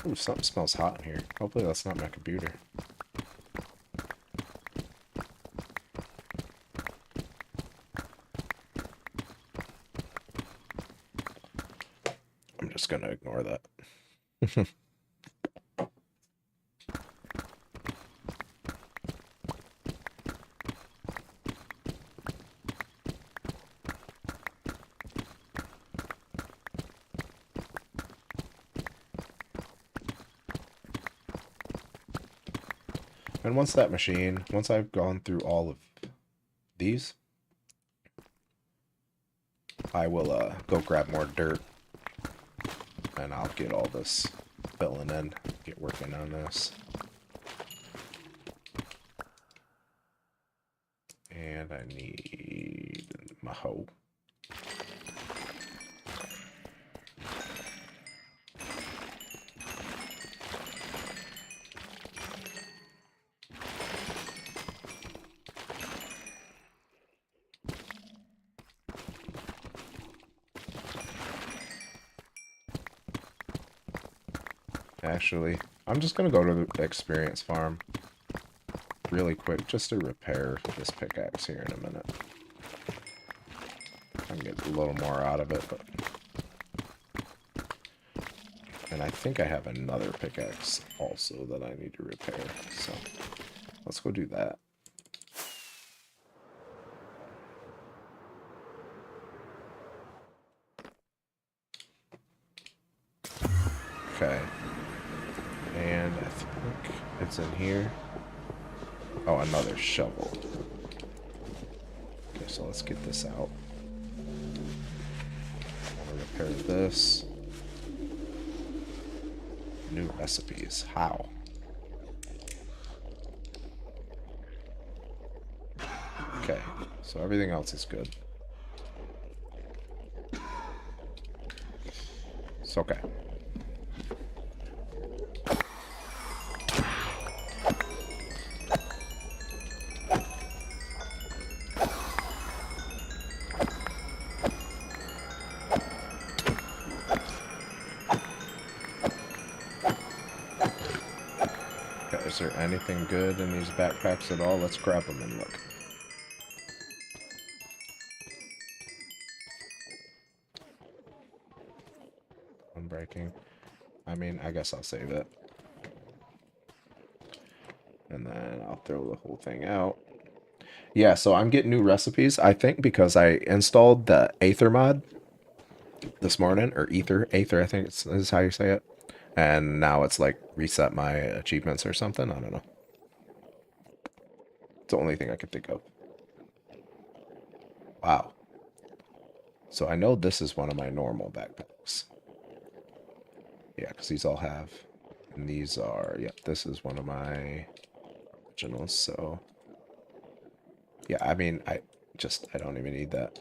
Ooh, something smells hot in here. Hopefully that's not my computer. I'm just gonna ignore that. And once I've gone through all of these, I will go grab more dirt and I'll get all this filling in, get working on this. And I need my hoe. Actually, I'm just gonna go to the experience farm really quick just to repair this pickaxe here in a minute. I can get a little more out of it, but... And I think I have another pickaxe also that I need to repair, so let's go do that. Okay. And I think it's in here. Oh, another shovel. Okay, so let's get this out. I want to repair this. New recipes. How? Okay, so everything else is good. It's okay. Is there anything good in these backpacks at all? Let's grab them and look. Unbreaking. I mean, I guess I'll save it. And then I'll throw the whole thing out. Yeah, so I'm getting new recipes, I think, because I installed the Aether mod this morning, or Aether, I think is how you say it. And now it's like reset my achievements or something. I don't know. It's the only thing I can think of. Wow. So I know this is one of my normal backpacks. Yeah, because these all have. And these are, yep, this is one of my originals, so. Yeah, I mean, I don't even need that.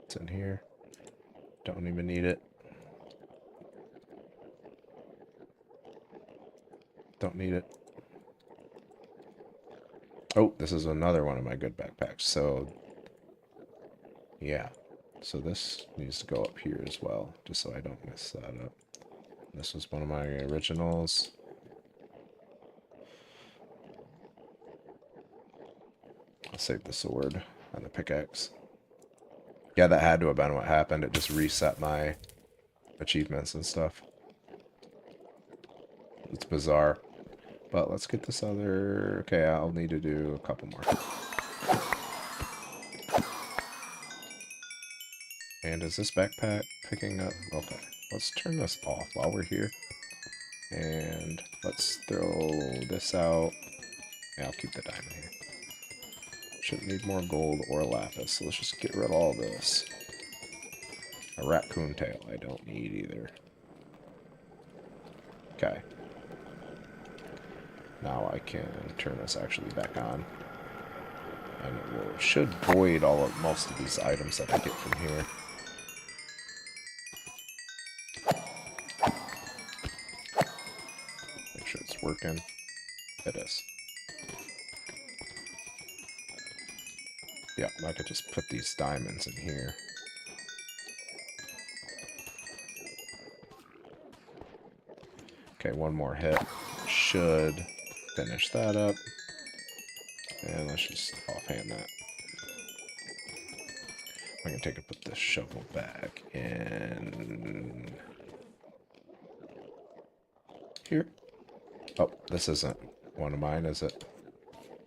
It's in here. Don't even need it. Don't need it. Oh, this is another one of my good backpacks. So, yeah. So this needs to go up here as well, just so I don't mess that up. This was one of my originals. I'll save the sword and the pickaxe. Yeah, that had to have been what happened. It just reset my achievements and stuff. It's bizarre. But let's get this other... Okay, I'll need to do a couple more. And is this backpack picking up? Okay, let's turn this off while we're here. And let's throw this out. Yeah, I'll keep the diamond here. Shouldn't need more gold or lapis, so let's just get rid of all this. A raccoon tail I don't need either. Okay. Now I can turn this actually back on. And it should void most of these items that I get from here. Make sure it's working. It is. Yeah, I could just put these diamonds in here. Okay, one more hit. Should finish that up. And let's just offhand that. I can take and put this shovel back in here. Oh, this isn't one of mine, is it?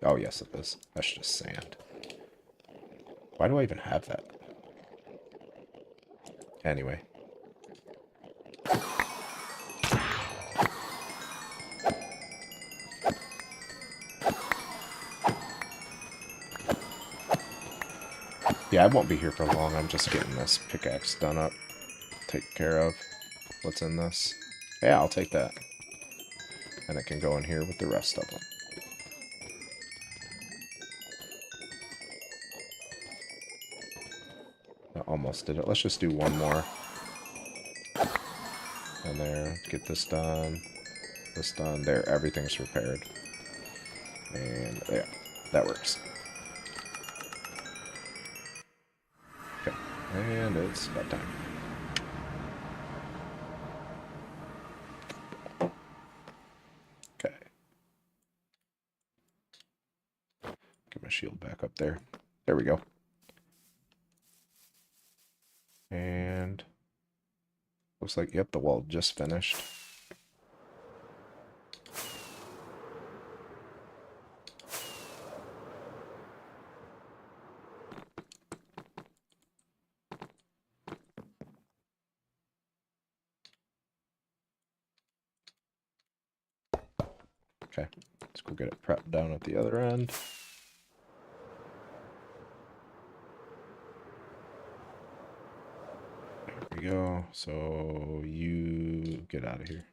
Oh, yes, it is. That's just sand. Why do I even have that? Anyway. Yeah, I won't be here for long. I'm just getting this pickaxe done up. Take care of what's in this. Yeah, I'll take that. And it can go in here with the rest of them. I almost did it. Let's just do one more. And there, get this done. This done. There, everything's repaired. And yeah, that works. Okay, and it's bedtime. Okay. Get my shield back up there. There we go. And looks like, yep, the wall just finished. Okay, let's go get it prepped down at the other end. There we go. So you get out of here.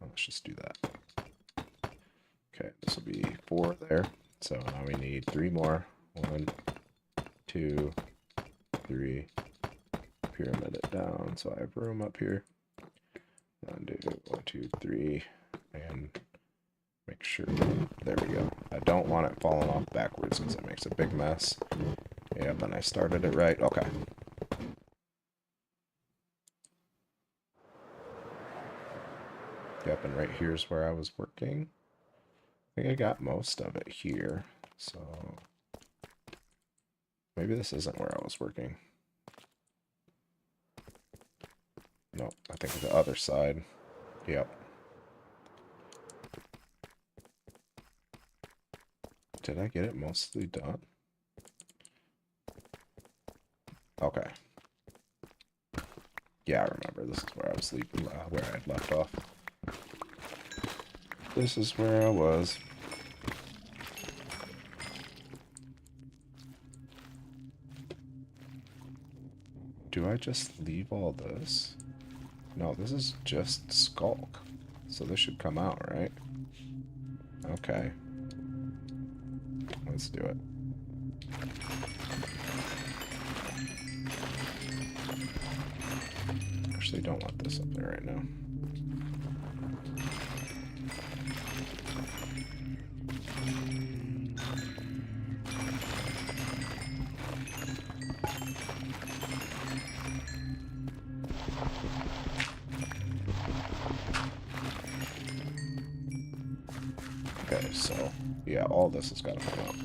Let's just do that. Okay, this will be 4 there. So now we need 3 more. 1, 2, 3. Pyramid it down so I have room up here. Undo 1, 2, 3, and make sure. There we go. I don't want it falling off backwards because it makes a big mess. Yep, and I started it right. Okay. Yep, and right here's where I was working. I think I got most of it here, so maybe this isn't where I was working. No, I think the other side. Yep. Did I get it mostly done? Okay. Yeah, I remember. This is where I was leaving, where I had left off. This is where I was. Do I just leave all this? No, this is just Skulk. So this should come out, right? Okay. Let's do it. Actually, don't want this up there right now. Okay, so yeah, all this has got to come out.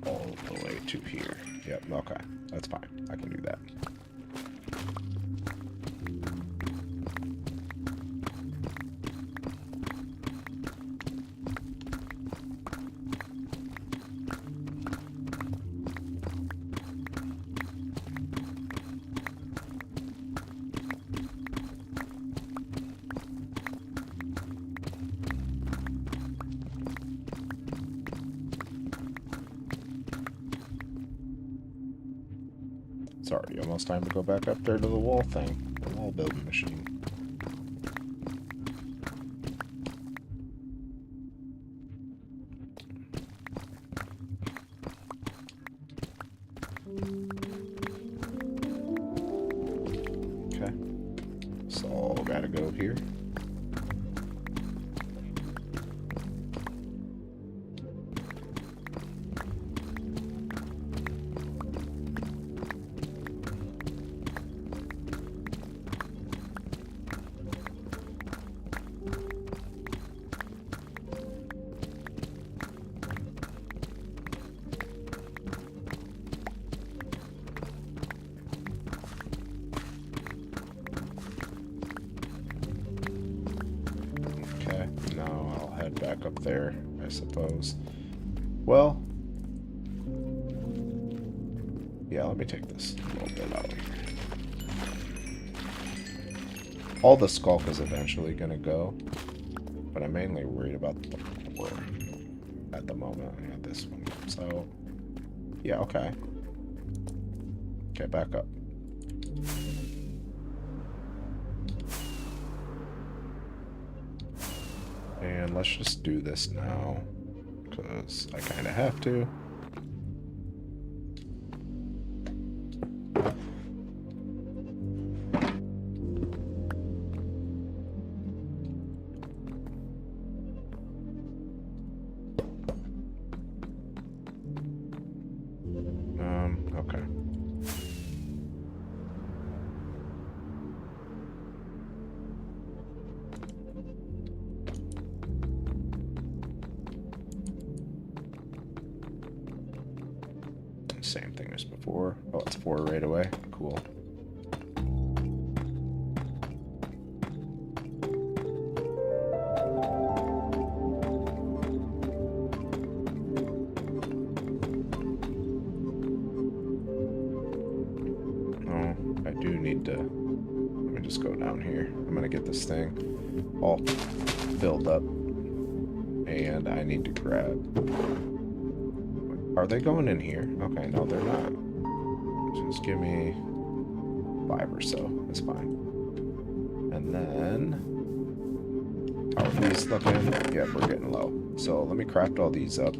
All the way to here. Yep, okay. That's fine. I can do that. It's already almost time to go back up there to the wall thing. The wall building machine. Okay. So all gotta go here. suppose. Well, yeah, let me take this a little bit out. All the skulk is eventually going to go, but I'm mainly worried about the ore at the moment. Yeah, this one. So, yeah, okay. Okay, back up. And let's just do this now, because I kind of have to. Okay. Same thing as before. Oh, it's 4 right away. Cool. Oh, I do need to... Let me just go down here. I'm gonna get this thing all filled up. And I need to grab... Are they going in here? Okay, no, they're not. Just give me 5 or so. That's fine. And then... How are these looking? Yeah, we're getting low. So let me craft all these up.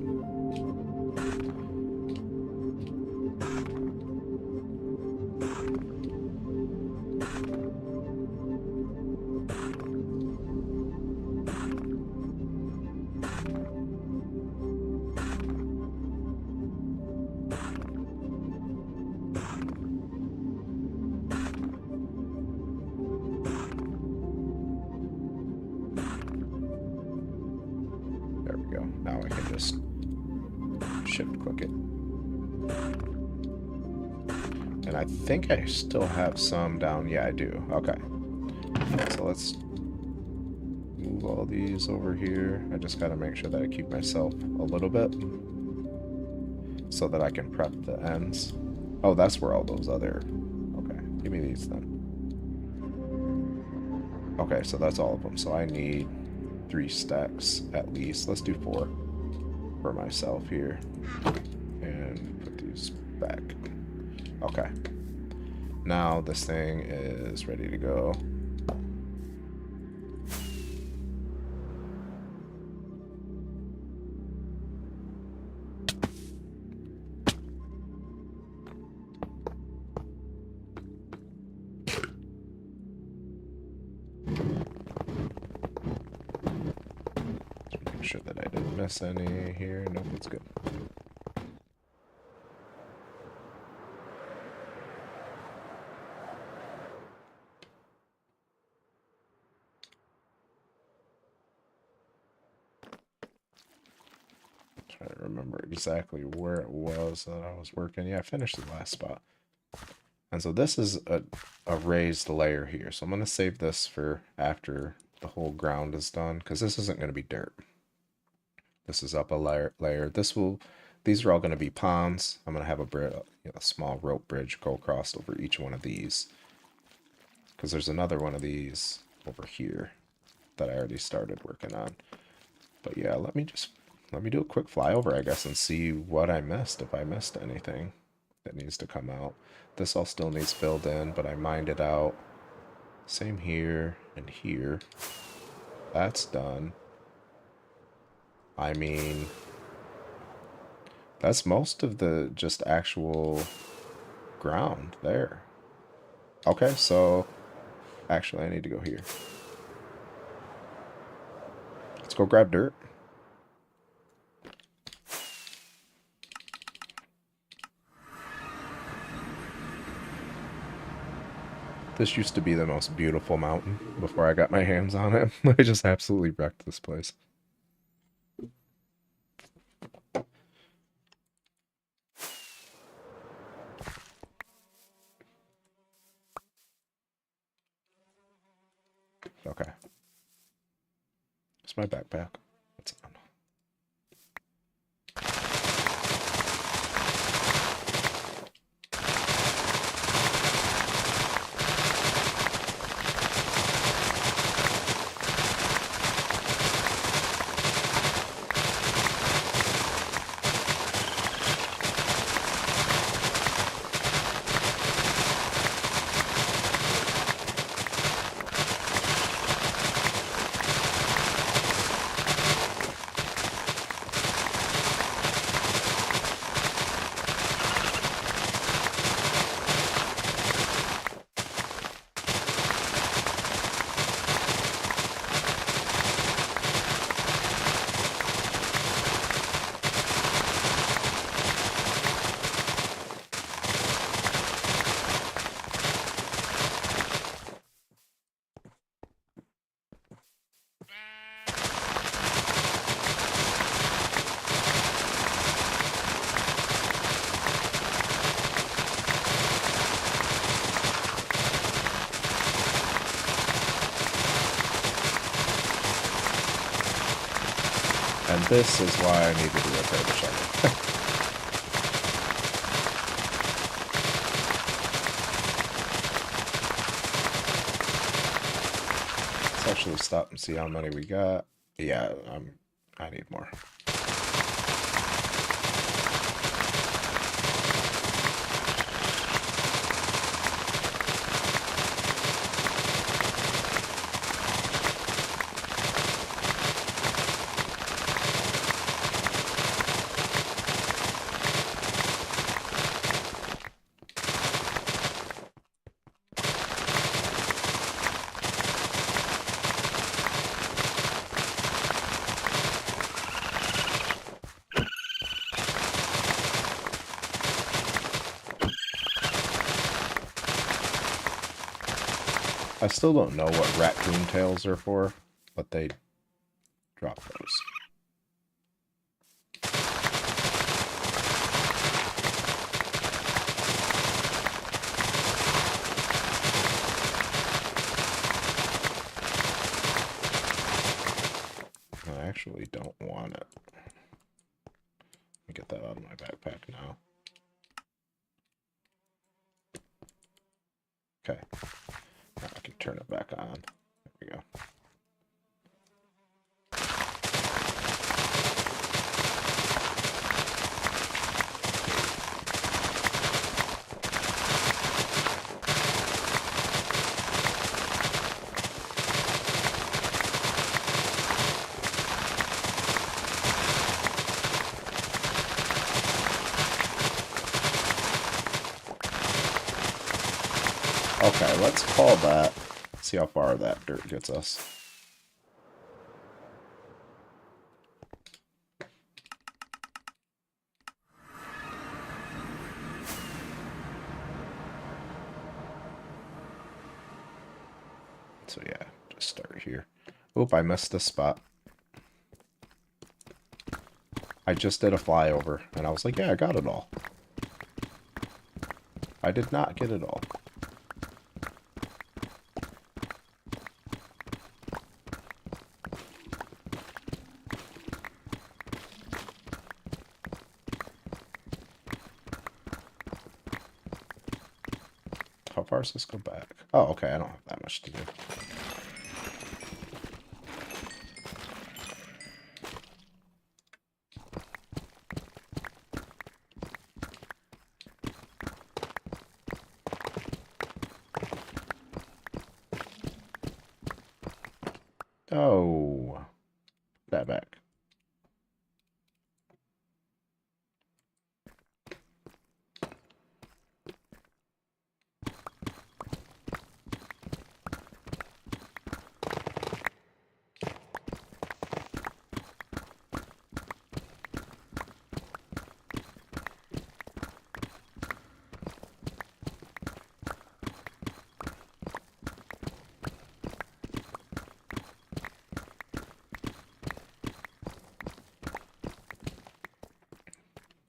There we go. Now I can just shift click it. And I think I still have some down. Yeah, I do. Okay. So let's move all these over here. I just gotta make sure that I keep myself a little bit so that I can prep the ends. Oh, that's where all those other... Okay, give me these then. Okay, so that's all of them. So I need 3 stacks at least. Let's do 4 for myself here. And put these back. Okay. Now this thing is ready to go. Make sure that I didn't miss any here. Nope, it's good. Trying to remember exactly where it was that I was working. Yeah, I finished the last spot. And so this is a raised layer here. So I'm going to save this for after the whole ground is done, because this isn't going to be dirt. This is up a layer. These are all going to be ponds. I'm going to have a small rope bridge go across over each one of these, because there's another one of these over here that I already started working on. But yeah, let me do a quick flyover, I guess, and see what I missed, if I missed anything that needs to come out. This all still needs filled in, but I mined it out. Same here and here. That's done. I mean, that's most of the just actual ground there. Okay, so actually I need to go here. Let's go grab dirt. This used to be the most beautiful mountain before I got my hands on it. I just absolutely wrecked this place. Okay. It's my backpack. What's on? This is why I needed to repair the shovel. Let's actually stop and see how many we got. Yeah, I need more. I still don't know what raccoon tails are for, but they drop those. I actually don't want it. Let me get that out of my backpack now. Okay. Now I can turn it back on. There we go. Okay, let's call that. See how far that dirt gets us. So yeah, just start here. Oop, I missed this spot. I just did a flyover, and I was like, yeah, I got it all. I did not get it all. How far does this go back? Oh, okay, I don't have that much to do. Oh, that back.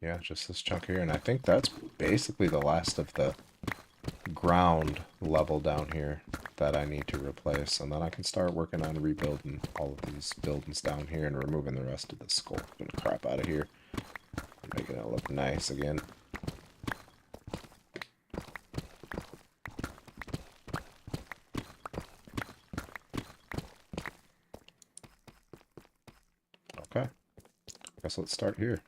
Yeah, just this chunk here, and I think that's basically the last of the ground level down here that I need to replace, and then I can start working on rebuilding all of these buildings down here and removing the rest of the sculpt and crap out of here, making it look nice again. Okay, guess let's start here.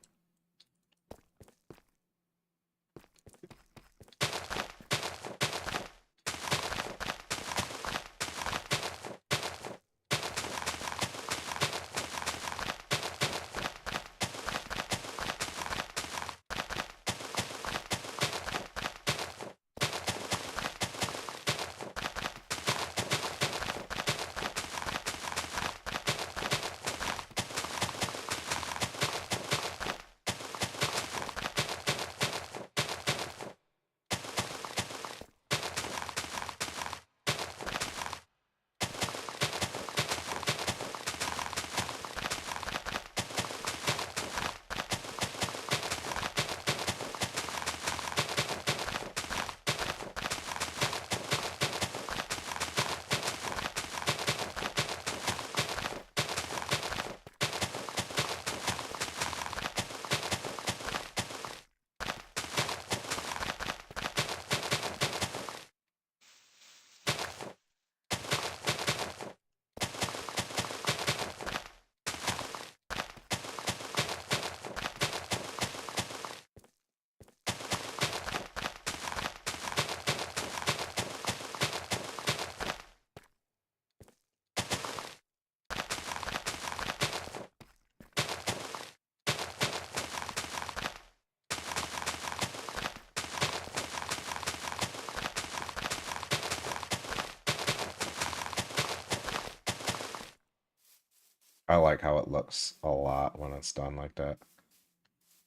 I like how it looks a lot when it's done like that.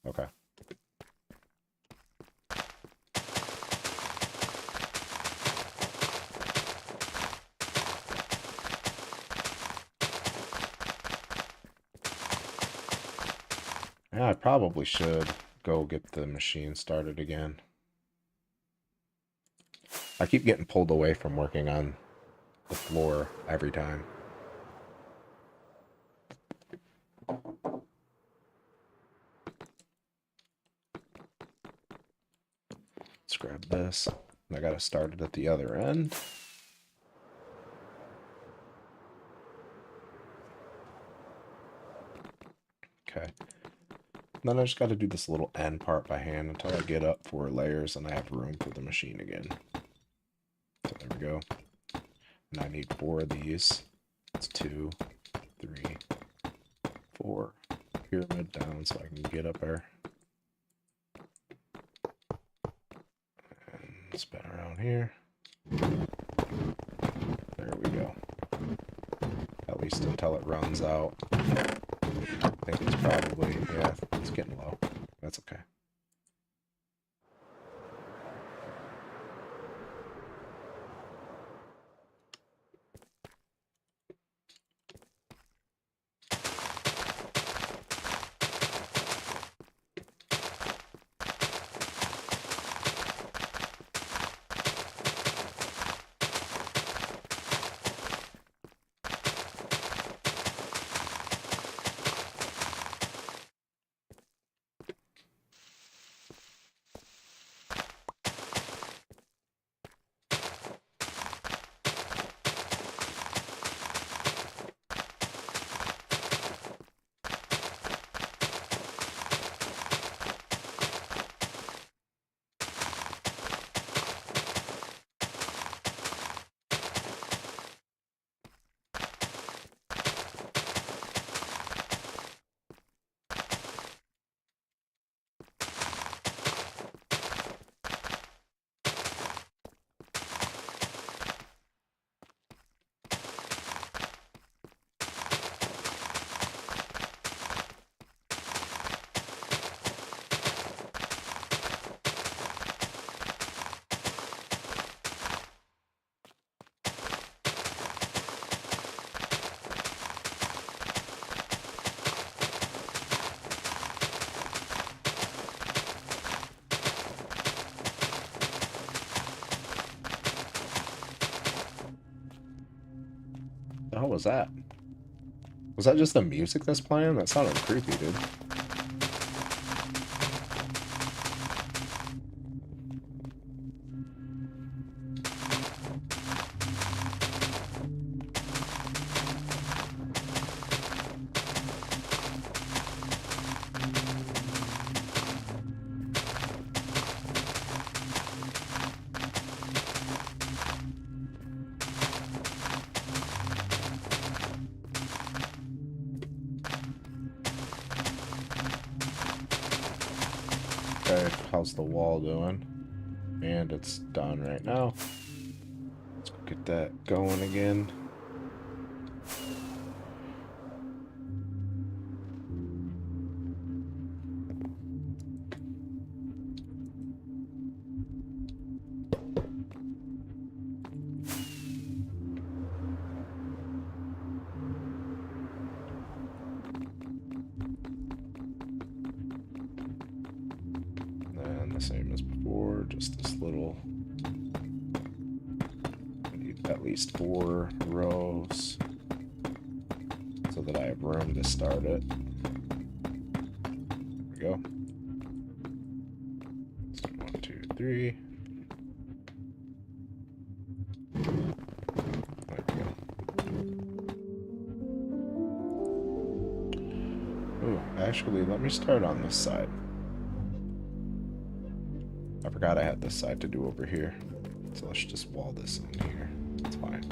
Okay. Yeah, I probably should go get the machine started again. I keep getting pulled away from working on the floor every time. Let's grab this. I gotta start it at the other end. Okay. Then I just gotta do this little end part by hand until I get up 4 layers and I have room for the machine again. So there we go. And I need 4 of these. It's 2, 3, 4. Pyramid down so I can get up there. And spin around here. There we go. At least until it runs out. I think it's probably, yeah, it's getting low. That's okay. The hell was that? Was that just the music that's playing? That sounded creepy, dude. Okay, how's the wall doing? And it's done right now. Let's go get that going again. And the same as before, just this little, I need at least 4 rows so that I have room to start it. There we go. So 1, 2, 3. There we go. Ooh, actually, let me start on this side. I forgot I had this side to do over here. So let's just wall this in here. It's fine.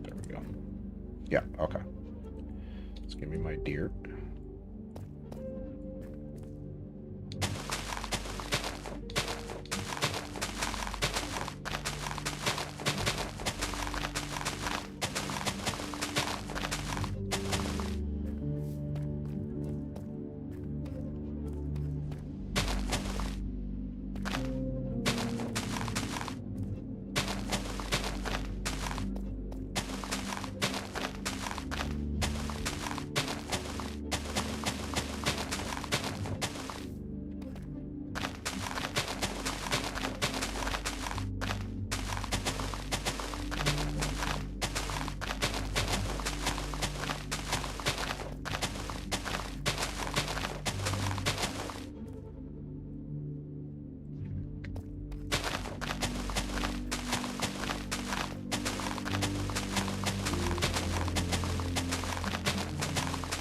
There we go. Yeah, okay. Let's give me my dirt.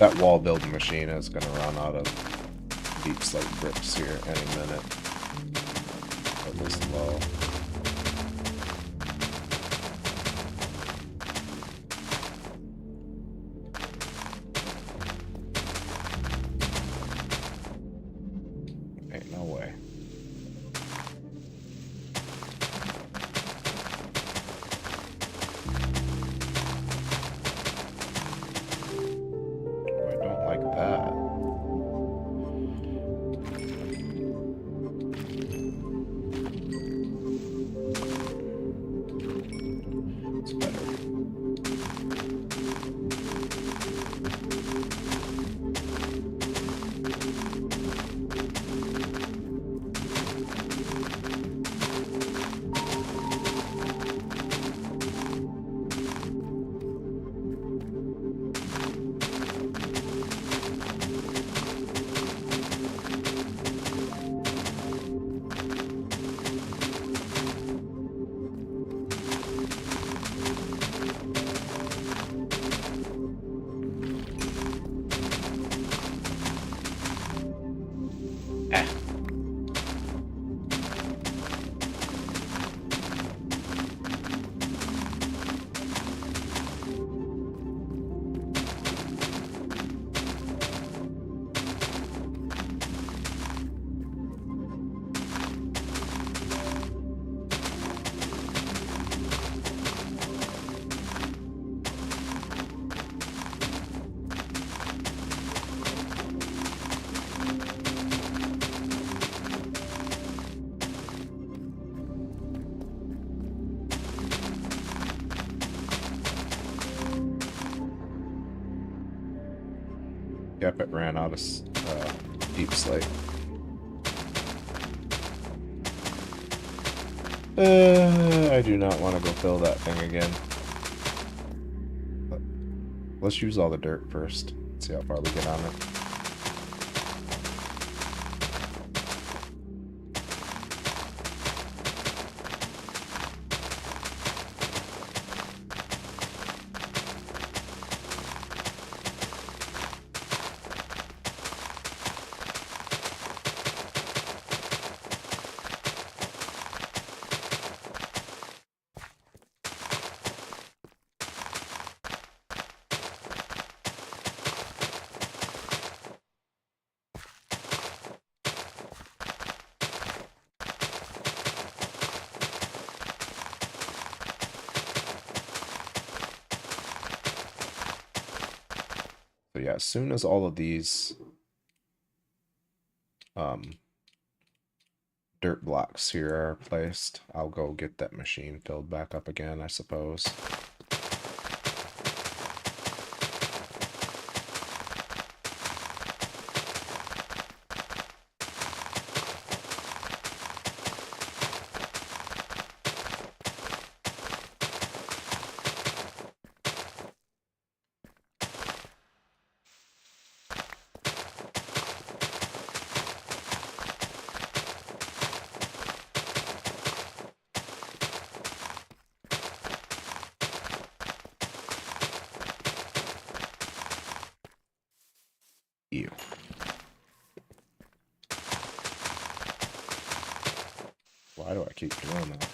That wall building machine is going to run out of deep slate bricks here any minute. At this low. Ain't no way. I don't like that. It's better. Yep, it ran out of deep slate. I do not want to go fill that thing again. But let's use all the dirt first. See how far we get on it. So yeah, as soon as all of these dirt blocks here are placed, I'll go get that machine filled back up again, I suppose. Ew. Why do I keep doing that?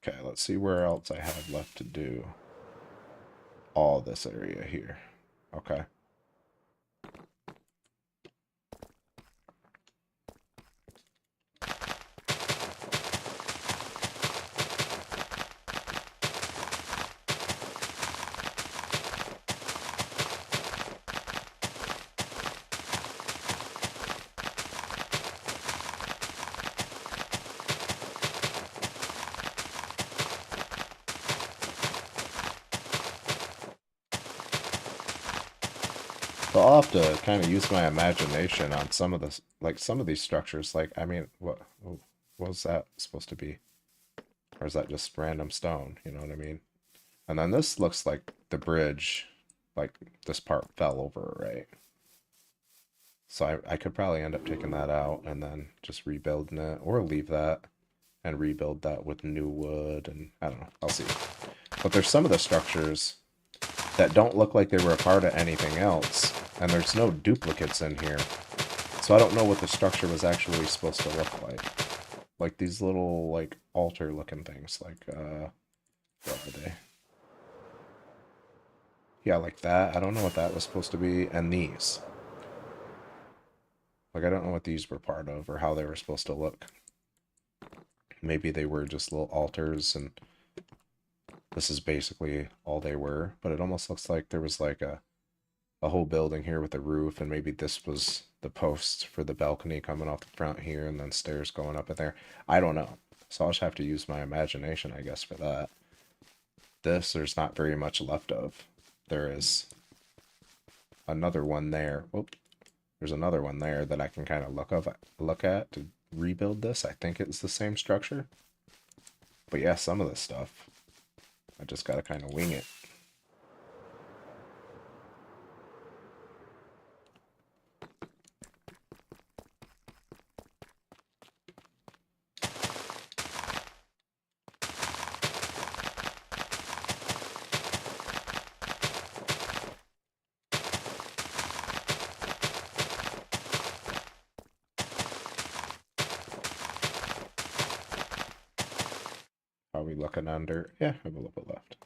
Okay, let's see where else I have left to do. All this area here. Okay. So I'll have to kind of use my imagination on some of this, like some of these structures. Like, I mean, what was that supposed to be? Or is that just random stone? You know what I mean? And then this looks like the bridge, like this part fell over, right? So I could probably end up taking that out and then just rebuilding it, or leave that and rebuild that with new wood, and I don't know. I'll see. But there's some of the structures that don't look like they were a part of anything else, and there's no duplicates in here. So I don't know what the structure was actually supposed to look like. Like these little like altar looking things, like what are they? Yeah, like that. I don't know what that was supposed to be. And these. Like I don't know what these were part of or how they were supposed to look. Maybe they were just little altars and this is basically all they were, but it almost looks like there was like a whole building here with a roof, and maybe this was the post for the balcony coming off the front here, and then stairs going up in there. I don't know. So I'll just have to use my imagination, I guess, for that. This, there's not very much left of. There is another one there. Oh, there's another one there that I can kind of look at to rebuild this. I think it's the same structure. But yeah, some of this stuff, I just gotta kind of wing it. Are we looking under? Yeah, I have a little bit left.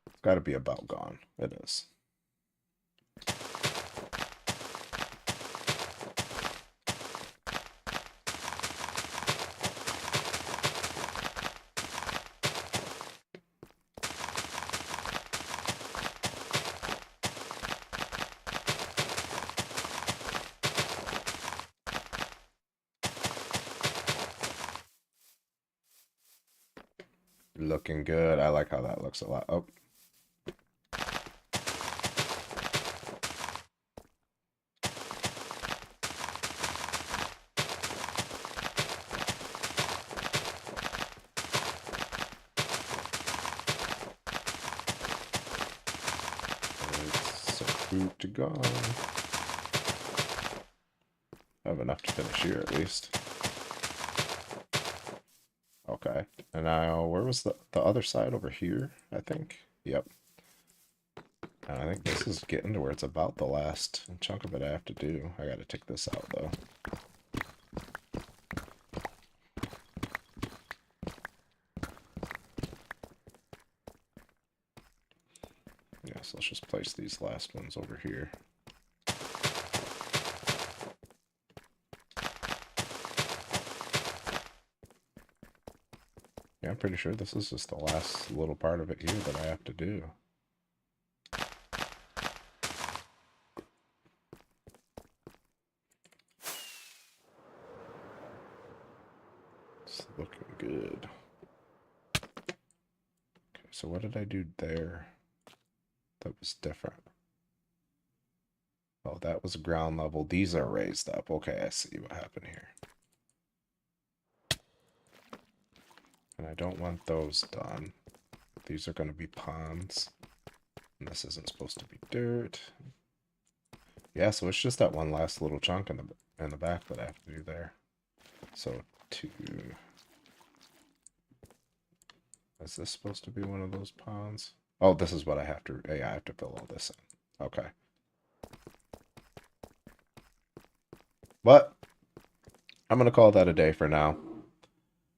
It's got to be about gone. It is. Looking good. I like how that looks a lot. Oh, food to gone. I have enough to finish here at least. Okay. And now, where was the other side over here, I think? Yep. And I think this is getting to where it's about the last chunk of it I have to do. I gotta take this out, though. Yeah, so let's just place these last ones over here. Yeah, I'm pretty sure this is just the last little part of it here that I have to do. It's looking good. Okay, so what did I do there that was different? Oh, that was ground level. These are raised up. Okay, I see what happened here. And I don't want those done. These are going to be ponds. And this isn't supposed to be dirt. Yeah, so it's just that one last little chunk in the back that I have to do there. So 2. Is this supposed to be one of those ponds? Oh, this is what I have to... Yeah, I have to fill all this in. Okay. But I'm going to call that a day for now.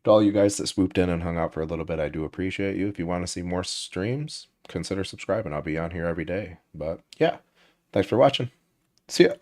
To all you guys that swooped in and hung out for a little bit, I do appreciate you. If you want to see more streams, consider subscribing. I'll be on here every day. But yeah, thanks for watching. See ya.